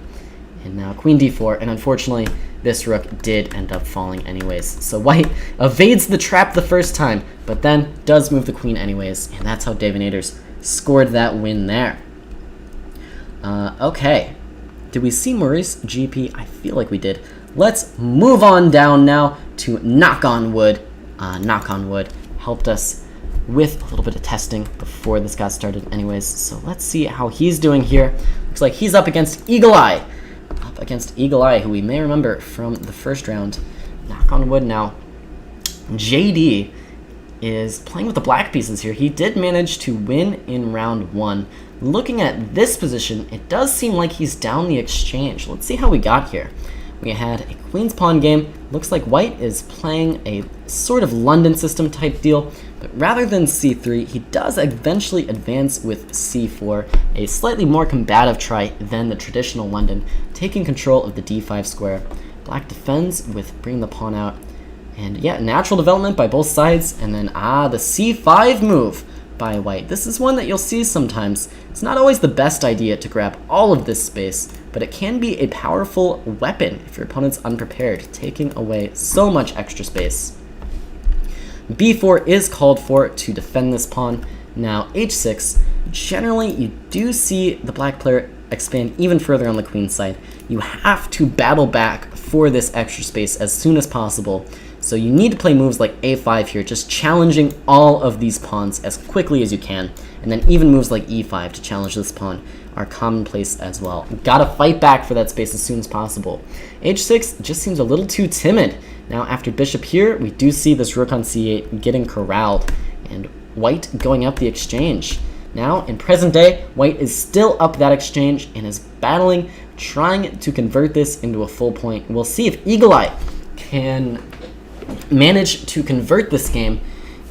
Speaker 3: And now queen d4, and unfortunately, this rook did end up falling anyways. So white evades the trap the first time, but then does move the queen anyways, and that's how Davinators scored that win there. Okay, did we see Maurice GP? I feel like we did. Let's move on down now to Knock on Wood. Knock on Wood helped us with a little bit of testing before this got started anyways. So let's see how he's doing here. Looks like he's up against Eagle Eye. Up against Eagle Eye, who we may remember from the first round. Knock on Wood now. JD is playing with the black pieces here. He did manage to win in round 1. Looking at this position, it does seem like he's down the exchange. Let's see how we got here. We had a queen's pawn game. Looks like white is playing a sort of London system type deal, but rather than c3, he does eventually advance with c4, a slightly more combative try than the traditional London, taking control of the d5 square. Black defends with bringing the pawn out, and yeah, natural development by both sides, and then the c5 move by white. This is one that you'll see sometimes. It's not always the best idea to grab all of this space, but it can be a powerful weapon if your opponent's unprepared, taking away so much extra space. b4 is called for to defend this pawn. Now h6, generally you do see the black player expand even further on the queen side. You have to battle back for this extra space as soon as possible. So you need to play moves like a5 here, just challenging all of these pawns as quickly as you can. And then even moves like e5 to challenge this pawn are commonplace as well. Gotta fight back for that space as soon as possible. h6 just seems a little too timid. Now after bishop here, we do see this rook on c8 getting corralled, and white going up the exchange. Now in present day, white is still up that exchange and is battling, trying to convert this into a full point. We'll see if Eagle Eye can manage to convert this game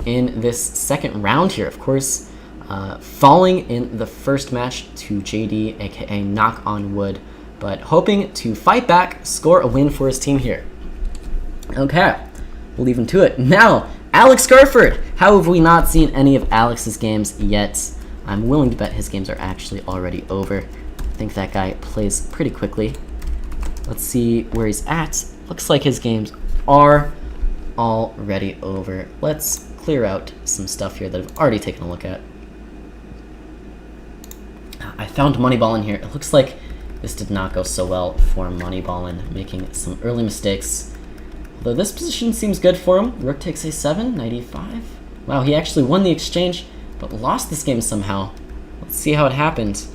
Speaker 3: in this second round here. Of course, falling in the first match to JD, aka Knock on Wood, but hoping to fight back, score a win for his team here. Okay, we'll leave him to it. Now, Alex Kerford. How have we not seen any of Alex's games yet? I'm willing to bet his games are actually already over. I think that guy plays pretty quickly. Let's see where he's at. Looks like his games are already over. Let's clear out some stuff here that I've already taken a look at. I found Moneyballin here. It looks like this did not go so well for Moneyballin, making some early mistakes. Although this position seems good for him. Rook takes a7, knight e5. Wow, he actually won the exchange, but lost this game somehow. Let's see how it happened.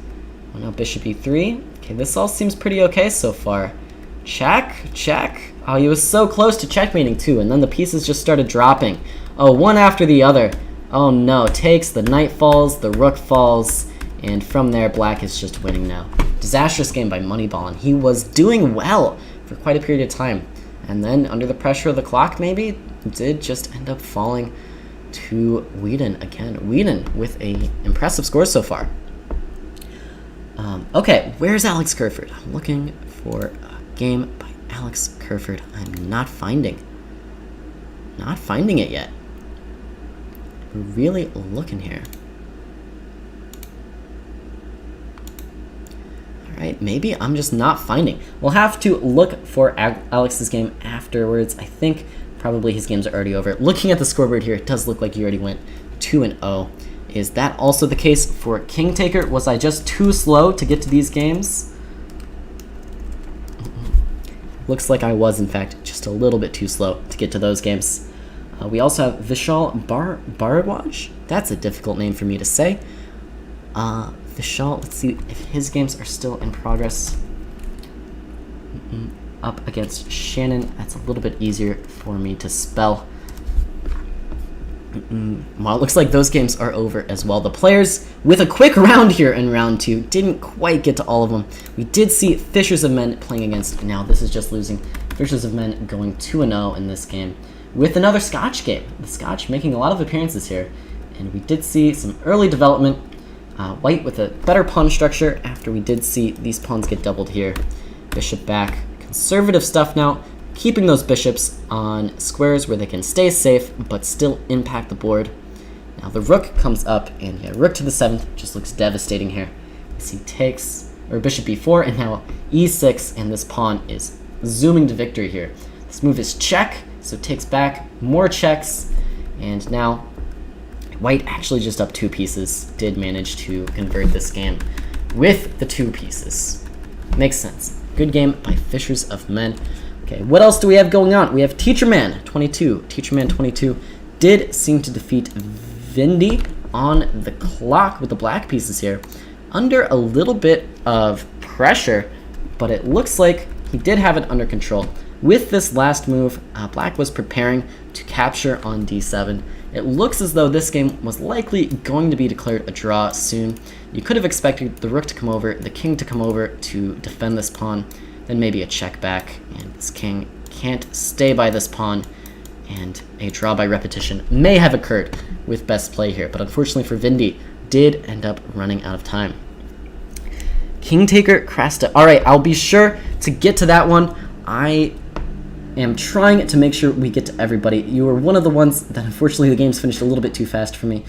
Speaker 3: Oh no, bishop e3. Okay, this all seems pretty okay so far. Check, check. Oh, he was so close to checkmating too, and then the pieces just started dropping. Oh, one after the other. Oh no, takes, the knight falls, the rook falls, and from there, black is just winning now. Disastrous game by Moneyballin. He was doing well for quite a period of time, and then under the pressure of the clock maybe, did just end up falling to Whedon again. Whedon with a impressive score so far. Okay, where's Alex Kerford? I'm looking for a game by Alex Kerford. I'm not finding it yet. We're really looking here. Alright, maybe I'm just not finding. We'll have to look for Alex's game afterwards. I think probably his games are already over. Looking at the scoreboard here, it does look like he already went 2-0. Is that also the case for King Taker? Was I just too slow to get to these games? Looks like I was, in fact, just a little bit too slow to get to those games. We also have Vishal Bharadwaj. That's a difficult name for me to say. Vishal, let's see if his games are still in progress. Up against Shannon. That's a little bit easier for me to spell. Well, it looks like those games are over as well. The players with a quick round here in round 2 didn't quite get to all of them. We did see Fishers of Men playing against, now this is just losing, Fishers of Men going 2-0 in this game with another Scotch game. The Scotch making a lot of appearances here. And we did see some early development. White with a better pawn structure after we did see these pawns get doubled here. Bishop back. Conservative stuff now. Keeping those bishops on squares where they can stay safe but still impact the board. Now the rook comes up, and yeah, rook to the 7th just looks devastating here. As he takes, or bishop b4, and now e6, and this pawn is zooming to victory here. This move is check, so it takes back more checks, and now white actually just up 2 pieces, did manage to convert this game with the 2 pieces. Makes sense. Good game by Fishers of Men. Okay, what else do we have going on? We have Teacher Man 22. Teacher Man 22 did seem to defeat Vindy on the clock with the black pieces here, under a little bit of pressure, but it looks like he did have it under control. With this last move, black was preparing to capture on d7. It looks as though this game was likely going to be declared a draw soon. You could have expected the rook to come over, the king to come over to defend this pawn, then maybe a check back, and this king can't stay by this pawn, and a draw by repetition may have occurred with best play here, but unfortunately for Vindy, did end up running out of time. King taker Krasta. All right, I'll be sure to get to that one. I am trying to make sure we get to everybody. You were one of the ones that unfortunately the game's finished a little bit too fast for me.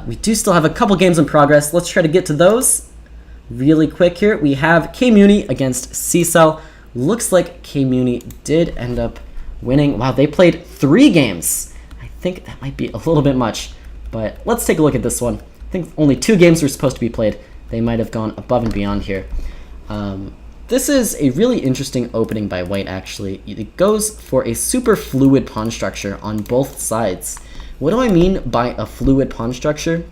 Speaker 3: We do still have a couple games in progress. Let's try to get to those really quick here. We have K-Muni against C-Cell. Looks like K-Muni did end up winning. Wow, they played 3 games. I think that might be a little bit much, but let's take a look at this one. I think only 2 games were supposed to be played. They might have gone above and beyond here. This is a really interesting opening by white, actually. It goes for a super fluid pawn structure on both sides. What do I mean by a fluid pawn structure?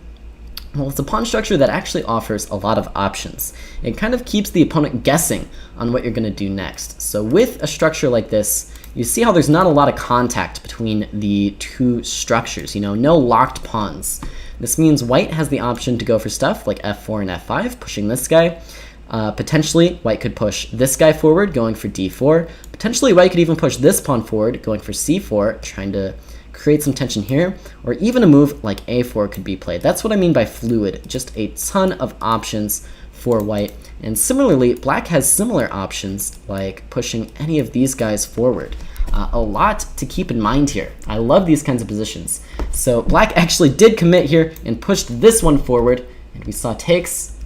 Speaker 3: Well, it's a pawn structure that actually offers a lot of options. It kind of keeps the opponent guessing on what you're going to do next. So with a structure like this, you see how there's not a lot of contact between the 2 structures, no locked pawns. This means white has the option to go for stuff like f4 and f5, pushing this guy. Potentially, white could push this guy forward, going for d4. Potentially, white could even push this pawn forward, going for c4, trying to create some tension here. Or even a move like a4 could be played. That's what I mean by fluid, just a ton of options for white. And similarly, black has similar options, like pushing any of these guys forward. A lot to keep in mind here. I love these kinds of positions. So black actually did commit here and pushed this one forward, and we saw takes.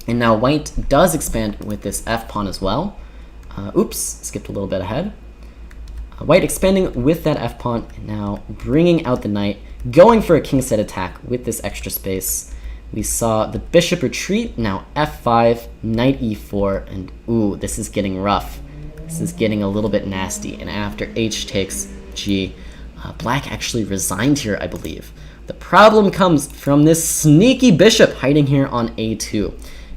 Speaker 3: And now white does expand with this f-pawn as well. Oops, skipped a little bit ahead. White expanding with that f-pawn, and now bringing out the knight, going for a king set attack with this extra space. We saw the bishop retreat, now f5, knight e4, and ooh, this is getting rough. This is getting a little bit nasty, and after h takes g, black actually resigned here, I believe. The problem comes from this sneaky bishop hiding here on a2.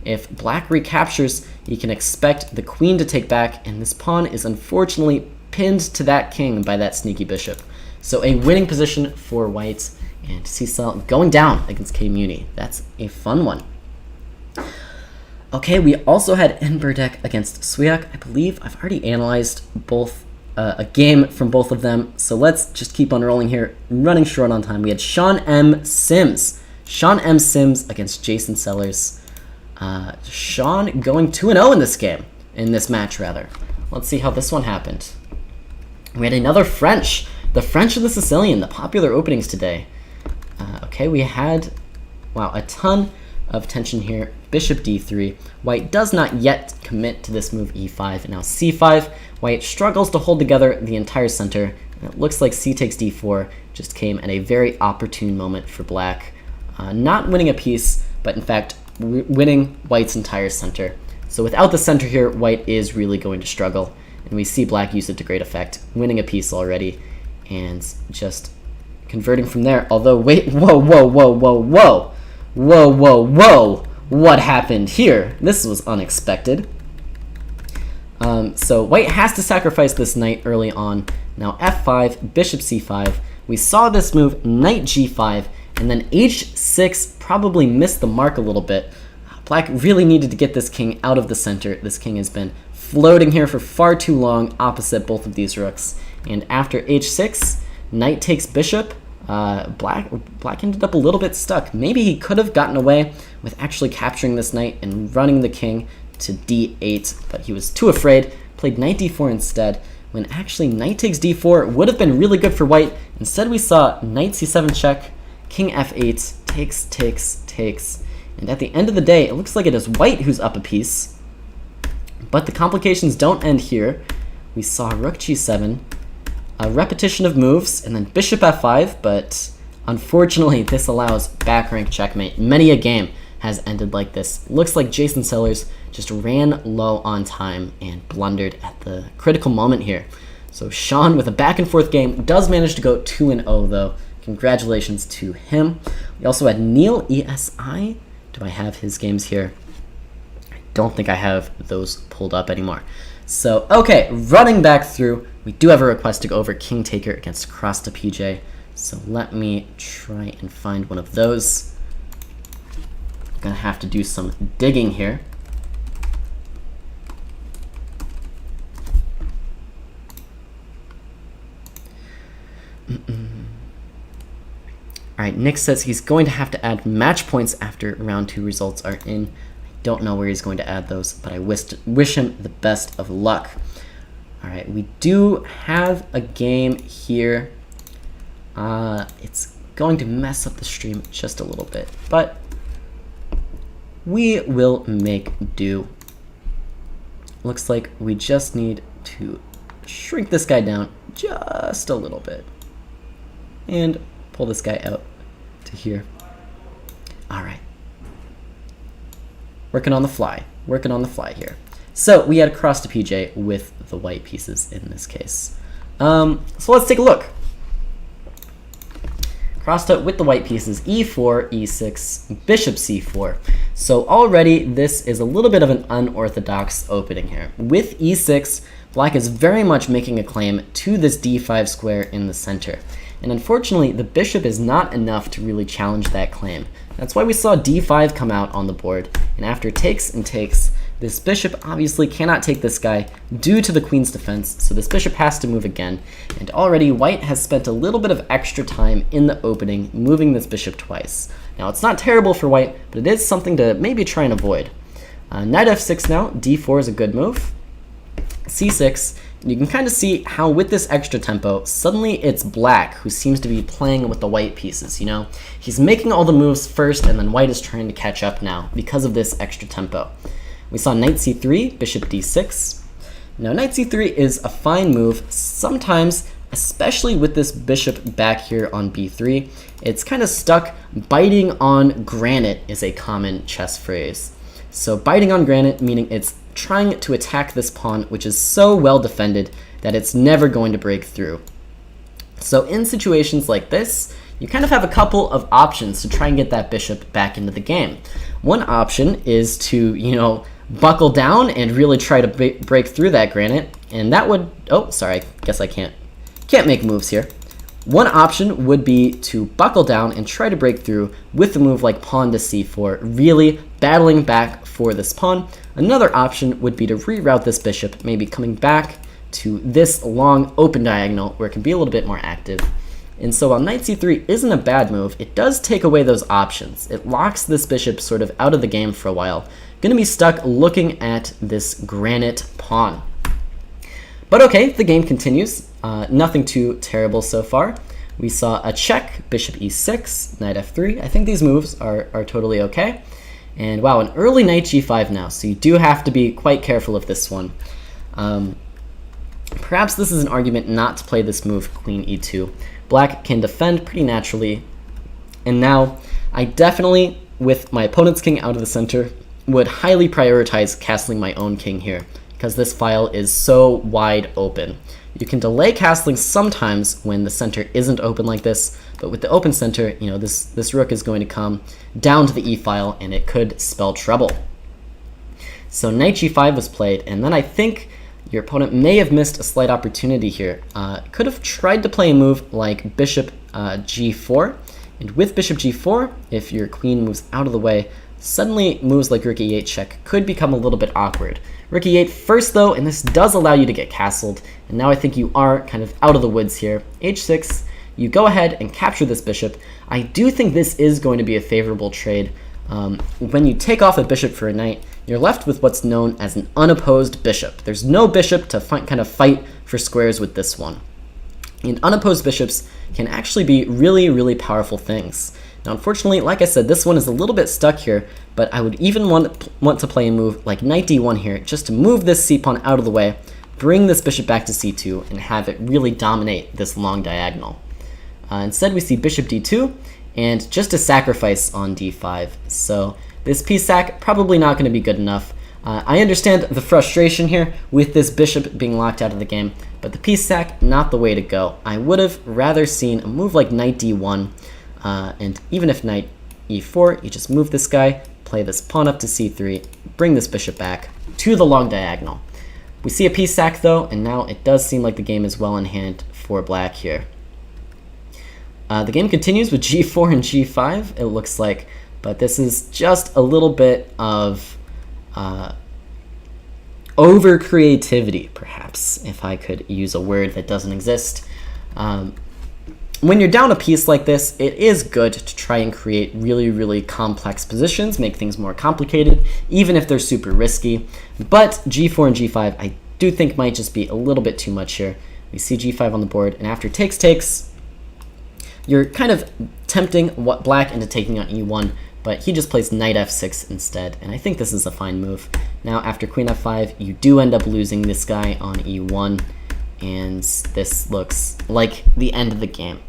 Speaker 3: If black recaptures, you can expect the queen to take back, and this pawn is unfortunately pinned to that king by that sneaky bishop. So a winning position for white, and C-Cell going down against K-Muni. That's a fun one. Okay, we also had Enberdek against Swiak. I believe I've already analyzed both a game from both of them, so let's just keep on rolling here. Running short on time. We had Sean M. Sims. Sean M. Sims against Jason Sellers. Sean going 2-0 in this game, in this match rather. Let's see how this one happened. We had another French, the French and the Sicilian, the popular openings today. Okay, we had, wow, a ton of tension here. Bishop d3. White does not yet commit to this move e5. And now c5. White struggles to hold together the entire center. And it looks like c takes d4 just came at a very opportune moment for black. Not winning a piece, but in fact winning white's entire center. So without the center here, white is really going to struggle. And we see black use it to great effect, winning a piece already, and just converting from there. Although, wait, whoa, what happened here? This was unexpected. So white has to sacrifice this knight early on. Now f5, bishop c5. We saw this move, knight g5, and then h6 probably missed the mark a little bit. Black really needed to get this king out of the center. This king has been floating here for far too long opposite both of these rooks. And after h6, knight takes bishop. Black ended up a little bit stuck. Maybe he could have gotten away with actually capturing this knight and running the king to d8, but he was too afraid, played knight d4 instead, when actually knight takes d4 would have been really good for white. Instead we saw knight c7 check, king f8, takes, And at the end of the day, it looks like it is white who's up a piece. But the complications don't end here. We saw rook g7, a repetition of moves, and then bishop f5, but unfortunately this allows back rank checkmate. Many a game has ended like this. Looks like Jason Sellers just ran low on time and blundered at the critical moment here. So Sean, with a back and forth game, does manage to go 2-0 though. Congratulations to him. We also had Neil ESI. Do I have his games here? I don't think I have those pulled up anymore. So, okay, running back through, we do have a request to go over King Taker against Cross to PJ. So let me try and find one of those. I'm gonna have to do some digging here. All right, Nick says he's going to have to add match points after round 2 results are in. I don't know where he's going to add those, but I wish him the best of luck. All right, we do have a game here. It's going to mess up the stream just a little bit, but we will make do. Looks like we just need to shrink this guy down just a little bit and pull this guy out to here. All right. Working on the fly here. So we had cross to PJ with the white pieces in this case. So let's take a look. Crossed out with the white pieces, e4, e6, bishop c4. So already this is a little bit of an unorthodox opening here. With e6, black is very much making a claim to this d5 square in the center. And unfortunately, the bishop is not enough to really challenge that claim. That's why we saw d5 come out on the board. And after takes and takes, this bishop obviously cannot take this guy due to the queen's defense, so this bishop has to move again. And already white has spent a little bit of extra time in the opening, moving this bishop twice. Now it's not terrible for white, but it is something to maybe try and avoid. Knight f6 now, d4 is a good move. c6, and you can kind of see how with this extra tempo, suddenly it's black who seems to be playing with the white pieces, you know? He's making all the moves first, and then white is trying to catch up now because of this extra tempo. We saw knight c3, bishop d6. Now knight c3 is a fine move. Sometimes, especially with this bishop back here on b3, it's kind of stuck. Biting on granite is a common chess phrase. So biting on granite meaning it's trying to attack this pawn, which is so well defended that it's never going to break through. So in situations like this, you kind of have a couple of options to try and get that bishop back into the game. One option is to, you know, buckle down and really try to break through that granite, and that would, oh, sorry, I guess I can't make moves here. One option would be to buckle down and try to break through with a move like pawn to c4, really battling back for this pawn. Another option would be to reroute this bishop, maybe coming back to this long open diagonal where it can be a little bit more active. And so while knight c3 isn't a bad move, it does take away those options. It locks this bishop sort of out of the game for a while. Gonna be stuck looking at this granite pawn. But okay, the game continues. Nothing too terrible so far. We saw a check, bishop e6, knight f3. I think these moves are totally okay. And wow, an early knight g5 now, so you do have to be quite careful of this one. Perhaps this is an argument not to play this move, queen e2. Black can defend pretty naturally. And now, I definitely, with my opponent's king out of the center, would highly prioritize castling my own king here, because this file is so wide open. You can delay castling sometimes when the center isn't open like this, but with the open center, you know, this rook is going to come down to the e file, and it could spell trouble. So knight g5 was played, and then I think your opponent may have missed a slight opportunity here. Could have tried to play a move like bishop g4, and with bishop g4, if your queen moves out of the way, suddenly moves like rook e8 check could become a little bit awkward. Rook e8 first though, and this does allow you to get castled, and now I think you are kind of out of the woods here. h6, you go ahead and capture this bishop. I do think this is going to be a favorable trade. When you take off a bishop for a knight, you're left with what's known as an unopposed bishop. There's no bishop to kind of fight for squares with this one. And unopposed bishops can actually be really, really powerful things. Now, unfortunately, like I said, this one is a little bit stuck here, but I would even want to play a move like knight d1 here, just to move this c-pawn out of the way, bring this bishop back to c2, and have it really dominate this long diagonal. Instead, we see bishop d2, and just a sacrifice on d5. So this piece sack, probably not going to be good enough. I understand the frustration here with this bishop being locked out of the game, but the piece sack, not the way to go. I would have rather seen a move like knight d1, and even if knight e4, you just move this guy, play this pawn up to c3, bring this bishop back to the long diagonal. We see a piece sack though, and now it does seem like the game is well in hand for black here. The game continues with g4 and g5, it looks like, but this is just a little bit of over creativity, perhaps, if I could use a word that doesn't exist. When you're down a piece like this, it is good to try and create really, really complex positions, make things more complicated, even if they're super risky. But g4 and g5, I do think might just be a little bit too much here. We see g5 on the board, and after takes, you're kind of tempting black into taking on e1, but he just plays knight f6 instead, and I think this is a fine move. Now, after queen f5, you do end up losing this guy on e1, and this looks like the end of the game.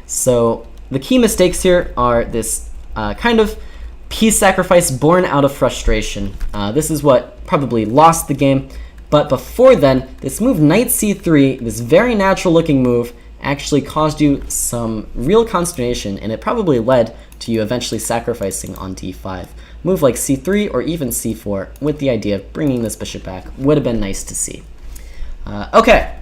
Speaker 3: So the key mistakes here are this kind of piece sacrifice born out of frustration. This is what probably lost the game, but before then, this move knight c3, this very natural looking move, actually caused you some real consternation, and it probably led to you eventually sacrificing on d5. Move like c3 or even c4 with the idea of bringing this bishop back would have been nice to see. Okay,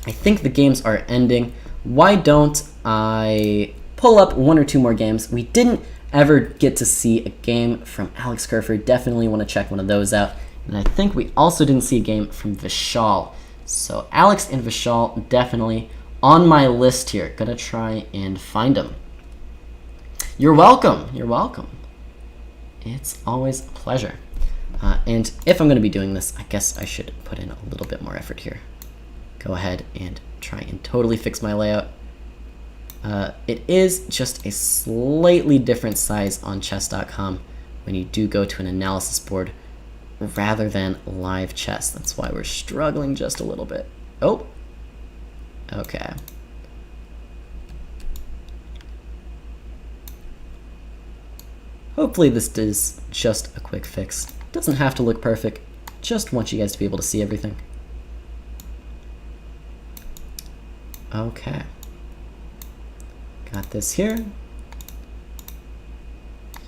Speaker 3: I think the games are ending. Why don't I pull up one or two more games? We didn't ever get to see a game from Alex Kerford. Definitely want to check one of those out. And I think we also didn't see a game from Vishal. So Alex and Vishal definitely on my list here. Gonna try and find them. You're welcome. You're welcome. It's always a pleasure. And if I'm going to be doing this, I guess I should put in a little bit more effort here. Go ahead and try and totally fix my layout. It is just a slightly different size on chess.com when you do go to an analysis board rather than live chess. That's why we're struggling just a little bit. Oh, okay. Hopefully this is just a quick fix. Doesn't have to look perfect. Just want you guys to be able to see everything. Okay. Got this here.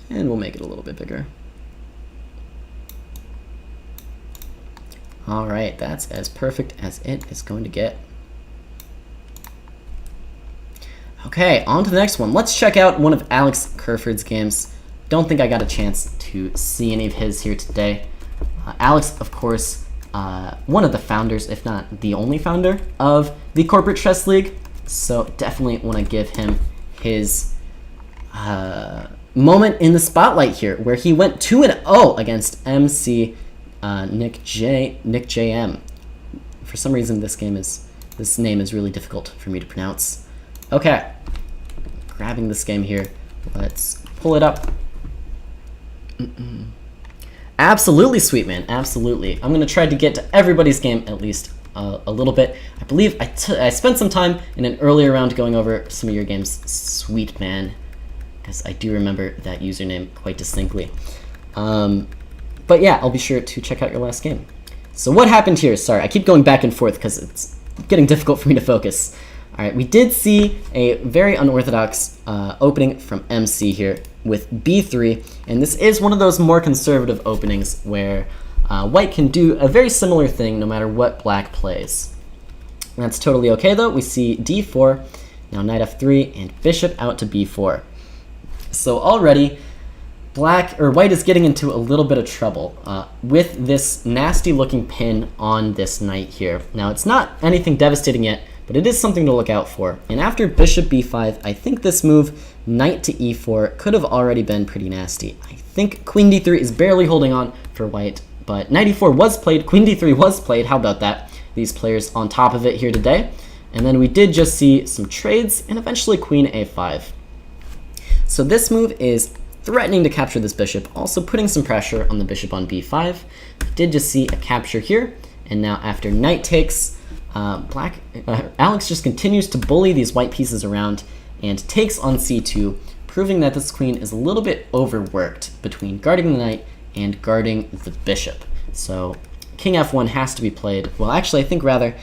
Speaker 3: And we'll make it a little bit bigger. Alright, that's as perfect as it is going to get. Okay, on to the next one. Let's check out one of Alex Kerford's games. Don't think I got a chance to see any of his here today. Alex, of course, one of the founders, if not the only founder, of the Corporate Chess League. So definitely want to give him his moment in the spotlight here, where he went 2-0 against MC Nick JM. For some reason, this name is really difficult for me to pronounce. Okay, grabbing this game here. Let's pull it up. Absolutely, sweet man, absolutely. I'm gonna try to get to everybody's game at least a little bit. I believe I spent some time in an earlier round going over some of your games, sweet man, because I do remember that username quite distinctly. But yeah, I'll be sure to check out your last game. So what happened here? Sorry, I keep going back and forth because it's getting difficult for me to focus. All right, we did see a very unorthodox opening from MC here with b3, and this is one of those more conservative openings where white can do a very similar thing no matter what black plays. That's totally okay though. We see d4, now knight f3, and bishop out to b4. So already white is getting into a little bit of trouble with this nasty looking pin on this knight here. Now it's not anything devastating yet, but it is something to look out for. And after bishop b5, I think this move, knight to e4, could have already been pretty nasty. I think queen d3 is barely holding on for white, but knight e4 was played, queen d3 was played, how about that? These players on top of it here today. And then we did just see some trades, and eventually queen a5. So this move is threatening to capture this bishop, also putting some pressure on the bishop on b5. We did just see a capture here, and now after knight takes, Alex just continues to bully these white pieces around and takes on c2, proving that this queen is a little bit overworked between guarding the knight and guarding the bishop. So king f1 has to be played. Well, actually, I think rather,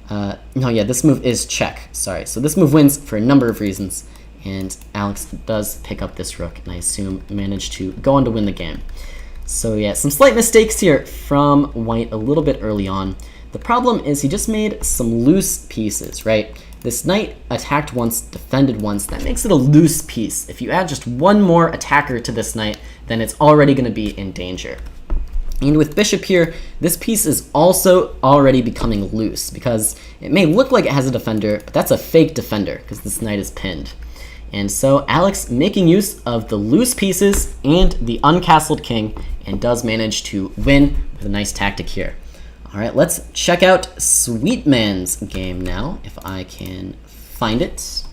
Speaker 3: no, yeah, this move is check. Sorry. So this move wins for a number of reasons, and Alex does pick up this rook, and I assume managed to go on to win the game. So yeah, some slight mistakes here from white a little bit early on. The problem is he just made some loose pieces, right? This knight attacked once, defended once. That makes it a loose piece. If you add just one more attacker to this knight, then it's already going to be in danger. And with bishop here, this piece is also already becoming loose because it may look like it has a defender, but that's a fake defender because this knight is pinned. And so Alex making use of the loose pieces and the uncastled king, and does manage to win with a nice tactic here. All right, let's check out Sweetman's game now, if I can find it.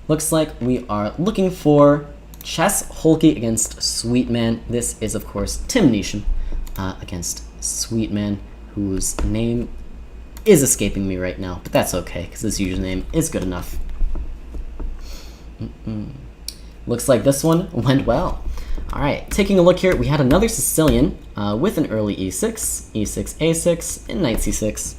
Speaker 3: Looks like we are looking for Chess Holkey against Sweetman. This is, of course, Tim Neesham against Sweetman, whose name is escaping me right now, but that's okay, because his username is good enough. Looks like this one went well. All right, taking a look here, we had another Sicilian with an early e6, e6, a6, and knight c6.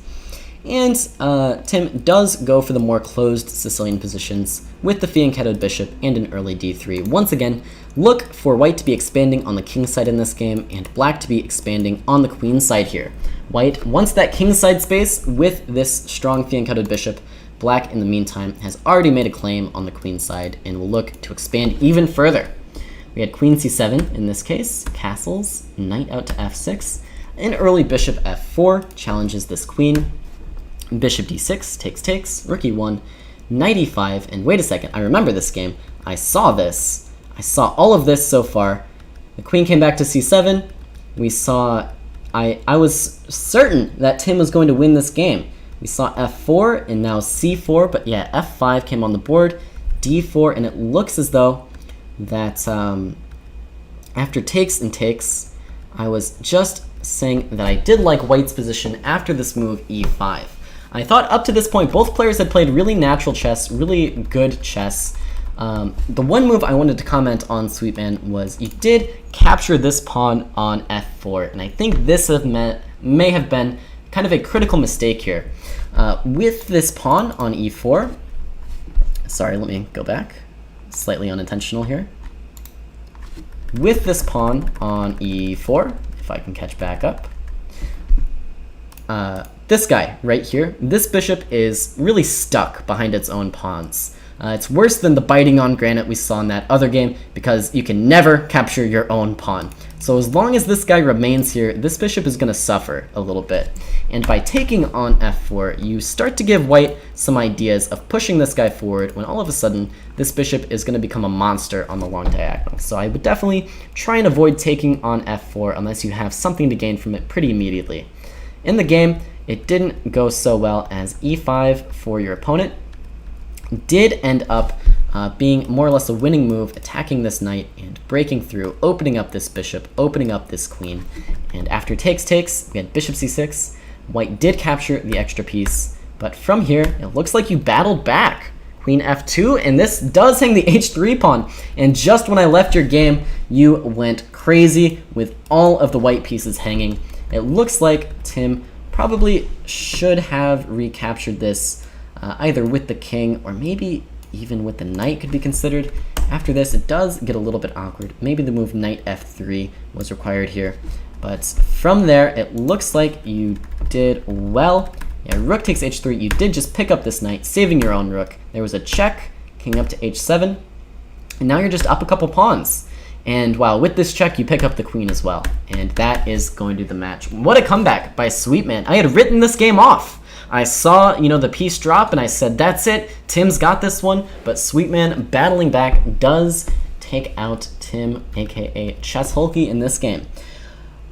Speaker 3: And Tim does go for the more closed Sicilian positions with the fianchettoed bishop and an early d3. Once again, look for white to be expanding on the king side in this game and black to be expanding on the queen side here. White wants that king side space with this strong fianchettoed bishop. Black, in the meantime, has already made a claim on the queen side and will look to expand even further. We had queen c7 in this case, castles, knight out to f6, an early bishop f4 challenges this queen, bishop d6 takes, rook e1, knight e5, and wait a second, I remember this game. I saw this. I saw all of this so far. The queen came back to c7. We saw, I was certain that Tim was going to win this game. We saw f4 and now c4, but yeah, f5 came on the board, d4, and it looks as though that after takes and takes, I was just saying that I did like white's position after this move e5. I thought up to this point both players had played really natural chess, really good chess. The one move I wanted to comment on, Sweetman, was you did capture this pawn on f4, and I think this may have been kind of a critical mistake here. With this pawn on e4, sorry, let me go back, slightly unintentional here. With this pawn on e4, if I can catch back up, this guy right here, this bishop is really stuck behind its own pawns. It's worse than the biting on granite we saw in that other game because you can never capture your own pawn. So as long as this guy remains here, this bishop is going to suffer a little bit. And by taking on f4, you start to give white some ideas of pushing this guy forward when all of a sudden this bishop is going to become a monster on the long diagonal. So I would definitely try and avoid taking on f4 unless you have something to gain from it pretty immediately. In the game, it didn't go so well as e5 for your opponent did end up being more or less a winning move, attacking this knight and breaking through, opening up this bishop, opening up this queen. And after takes, we had bishop c6. White did capture the extra piece, but from here, it looks like you battled back. Queen f2, and this does hang the h3 pawn. And just when I left your game, you went crazy with all of the white pieces hanging. It looks like Tim probably should have recaptured this either with the king or maybe even with the knight could be considered. After this, it does get a little bit awkward. Maybe the move knight f3 was required here. But from there, it looks like you did well. Yeah, rook takes h3. You did just pick up this knight, saving your own rook. There was a check, king up to h7. And now you're just up a couple pawns. And wow, with this check, you pick up the queen as well. And that is going to do the match. What a comeback by Sweetman. I had written this game off. I saw, the piece drop, and I said, that's it. Tim's got this one. But Sweetman battling back does take out Tim, aka Chess Holkey, in this game.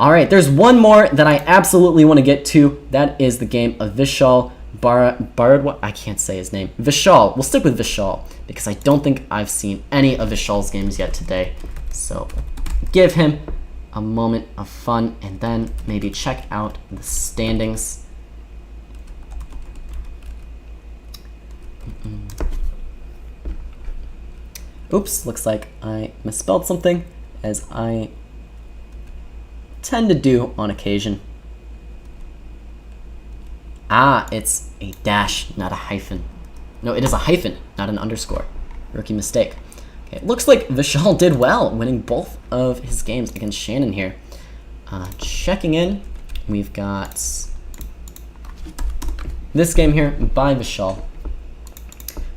Speaker 3: All right, there's one more that I absolutely want to get to. That is the game of Vishal I can't say his name. Vishal. We'll stick with Vishal because I don't think I've seen any of Vishal's games yet today. So give him a moment of fun and then maybe check out the standings. Oops, looks like I misspelled something, as I tend to do on occasion. It's a dash, not a hyphen. No, it is a hyphen, not an underscore. Rookie mistake. Okay, it looks like Vishal did well, winning both of his games against Shannon here. Checking in, we've got this game here by Vishal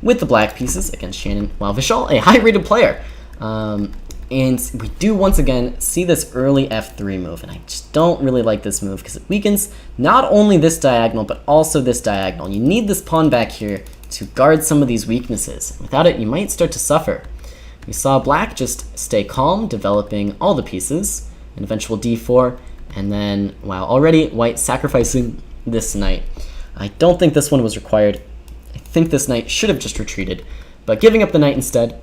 Speaker 3: with the black pieces against Shannon. Wow, Vishal, a high-rated player. And we do once again see this early F3 move, and I just don't really like this move because it weakens not only this diagonal, but also this diagonal. You need this pawn back here to guard some of these weaknesses. Without it, you might start to suffer. We saw black just stay calm, developing all the pieces, an eventual d4, and then, wow, already white sacrificing this knight. I don't think this one was required. I think this knight should have just retreated, but giving up the knight instead,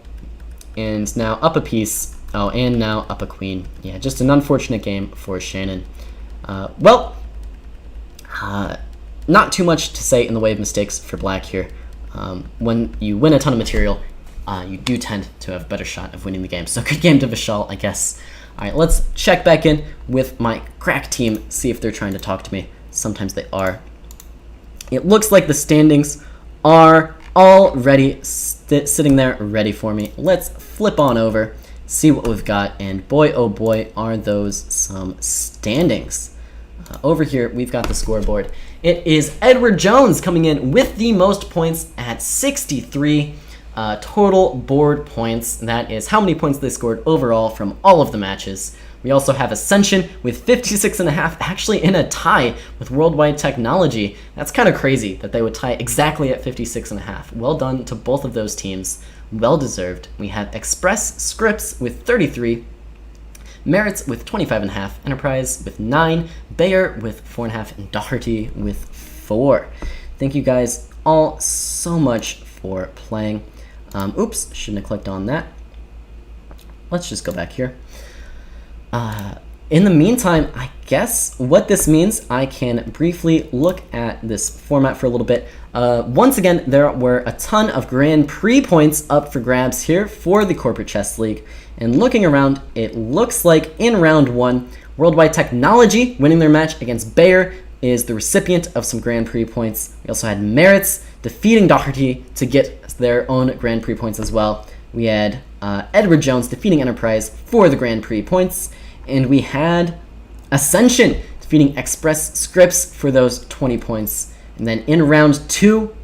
Speaker 3: and now up a piece. Oh, and now up a queen. Yeah, just an unfortunate game for Shannon. Not too much to say in the way of mistakes for black here. When you win a ton of material, you do tend to have a better shot of winning the game. So good game to Vishal, I guess. All right, let's check back in with my crack team, see if they're trying to talk to me. Sometimes they are. It looks like the standings are already sitting there ready for me. Let's flip on over, see what we've got, and boy, oh boy, are those some standings. Over here, we've got the scoreboard. It is Edward Jones coming in with the most points at 63 total board points. That is how many points they scored overall from all of the matches. We also have Ascension with 56.5, actually in a tie with Worldwide Technology. That's kind of crazy that they would tie exactly at 56.5. Well done to both of those teams. Well deserved. We have Express Scripts with 33, Merits with 25.5, Enterprise with 9, Bayer with 4.5, and Doherty with 4. Thank you guys all so much for playing. Oops, shouldn't have clicked on that. Let's just go back here. In the meantime, I guess what this means, I can briefly look at this format for a little bit. Once again, there were a ton of Grand Prix points up for grabs here for the Corporate Chess League. And looking around, it looks like in round 1, Worldwide Technology winning their match against Bayer is the recipient of some Grand Prix points. We also had Merits defeating Doherty to get their own Grand Prix points as well. We had Edward Jones defeating Enterprise for the Grand Prix points. And we had Ascension defeating Express Scripts for those 20 points. And then in round 2,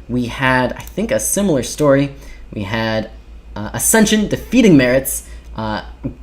Speaker 3: we had, I think, a similar story. We had Ascension defeating Merits,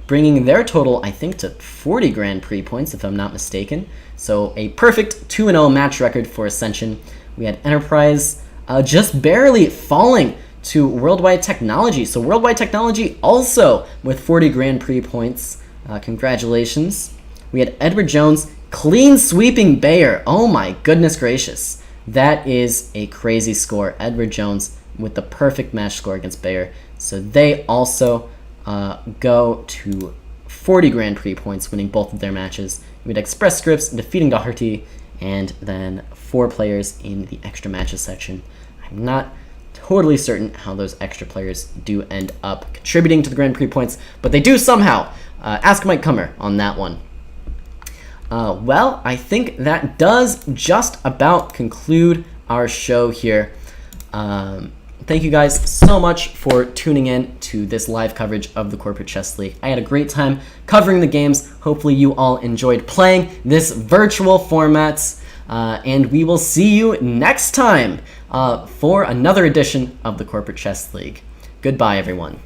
Speaker 3: bringing their total, I think, to 40 Grand Prix points, if I'm not mistaken. So a perfect 2-0 match record for Ascension. We had Enterprise just barely falling to Worldwide Technology. So Worldwide Technology also with 40 Grand Prix points. Congratulations. We had Edward Jones clean sweeping Bayer. Oh my goodness gracious. That is a crazy score. Edward Jones with the perfect match score against Bayer. So they also go to 40 Grand Prix points, winning both of their matches. We had Express Scripts defeating Doherty, and then 4 players in the extra matches section. I'm not totally certain how those extra players do end up contributing to the Grand Prix points, but they do somehow. Ask Mike Kummer on that one. Well, I think that does just about conclude our show here. Thank you guys so much for tuning in to this live coverage of the Corporate Chess League. I had a great time covering the games. Hopefully you all enjoyed playing this virtual format. And we will see you next time for another edition of the Corporate Chess League. Goodbye, everyone.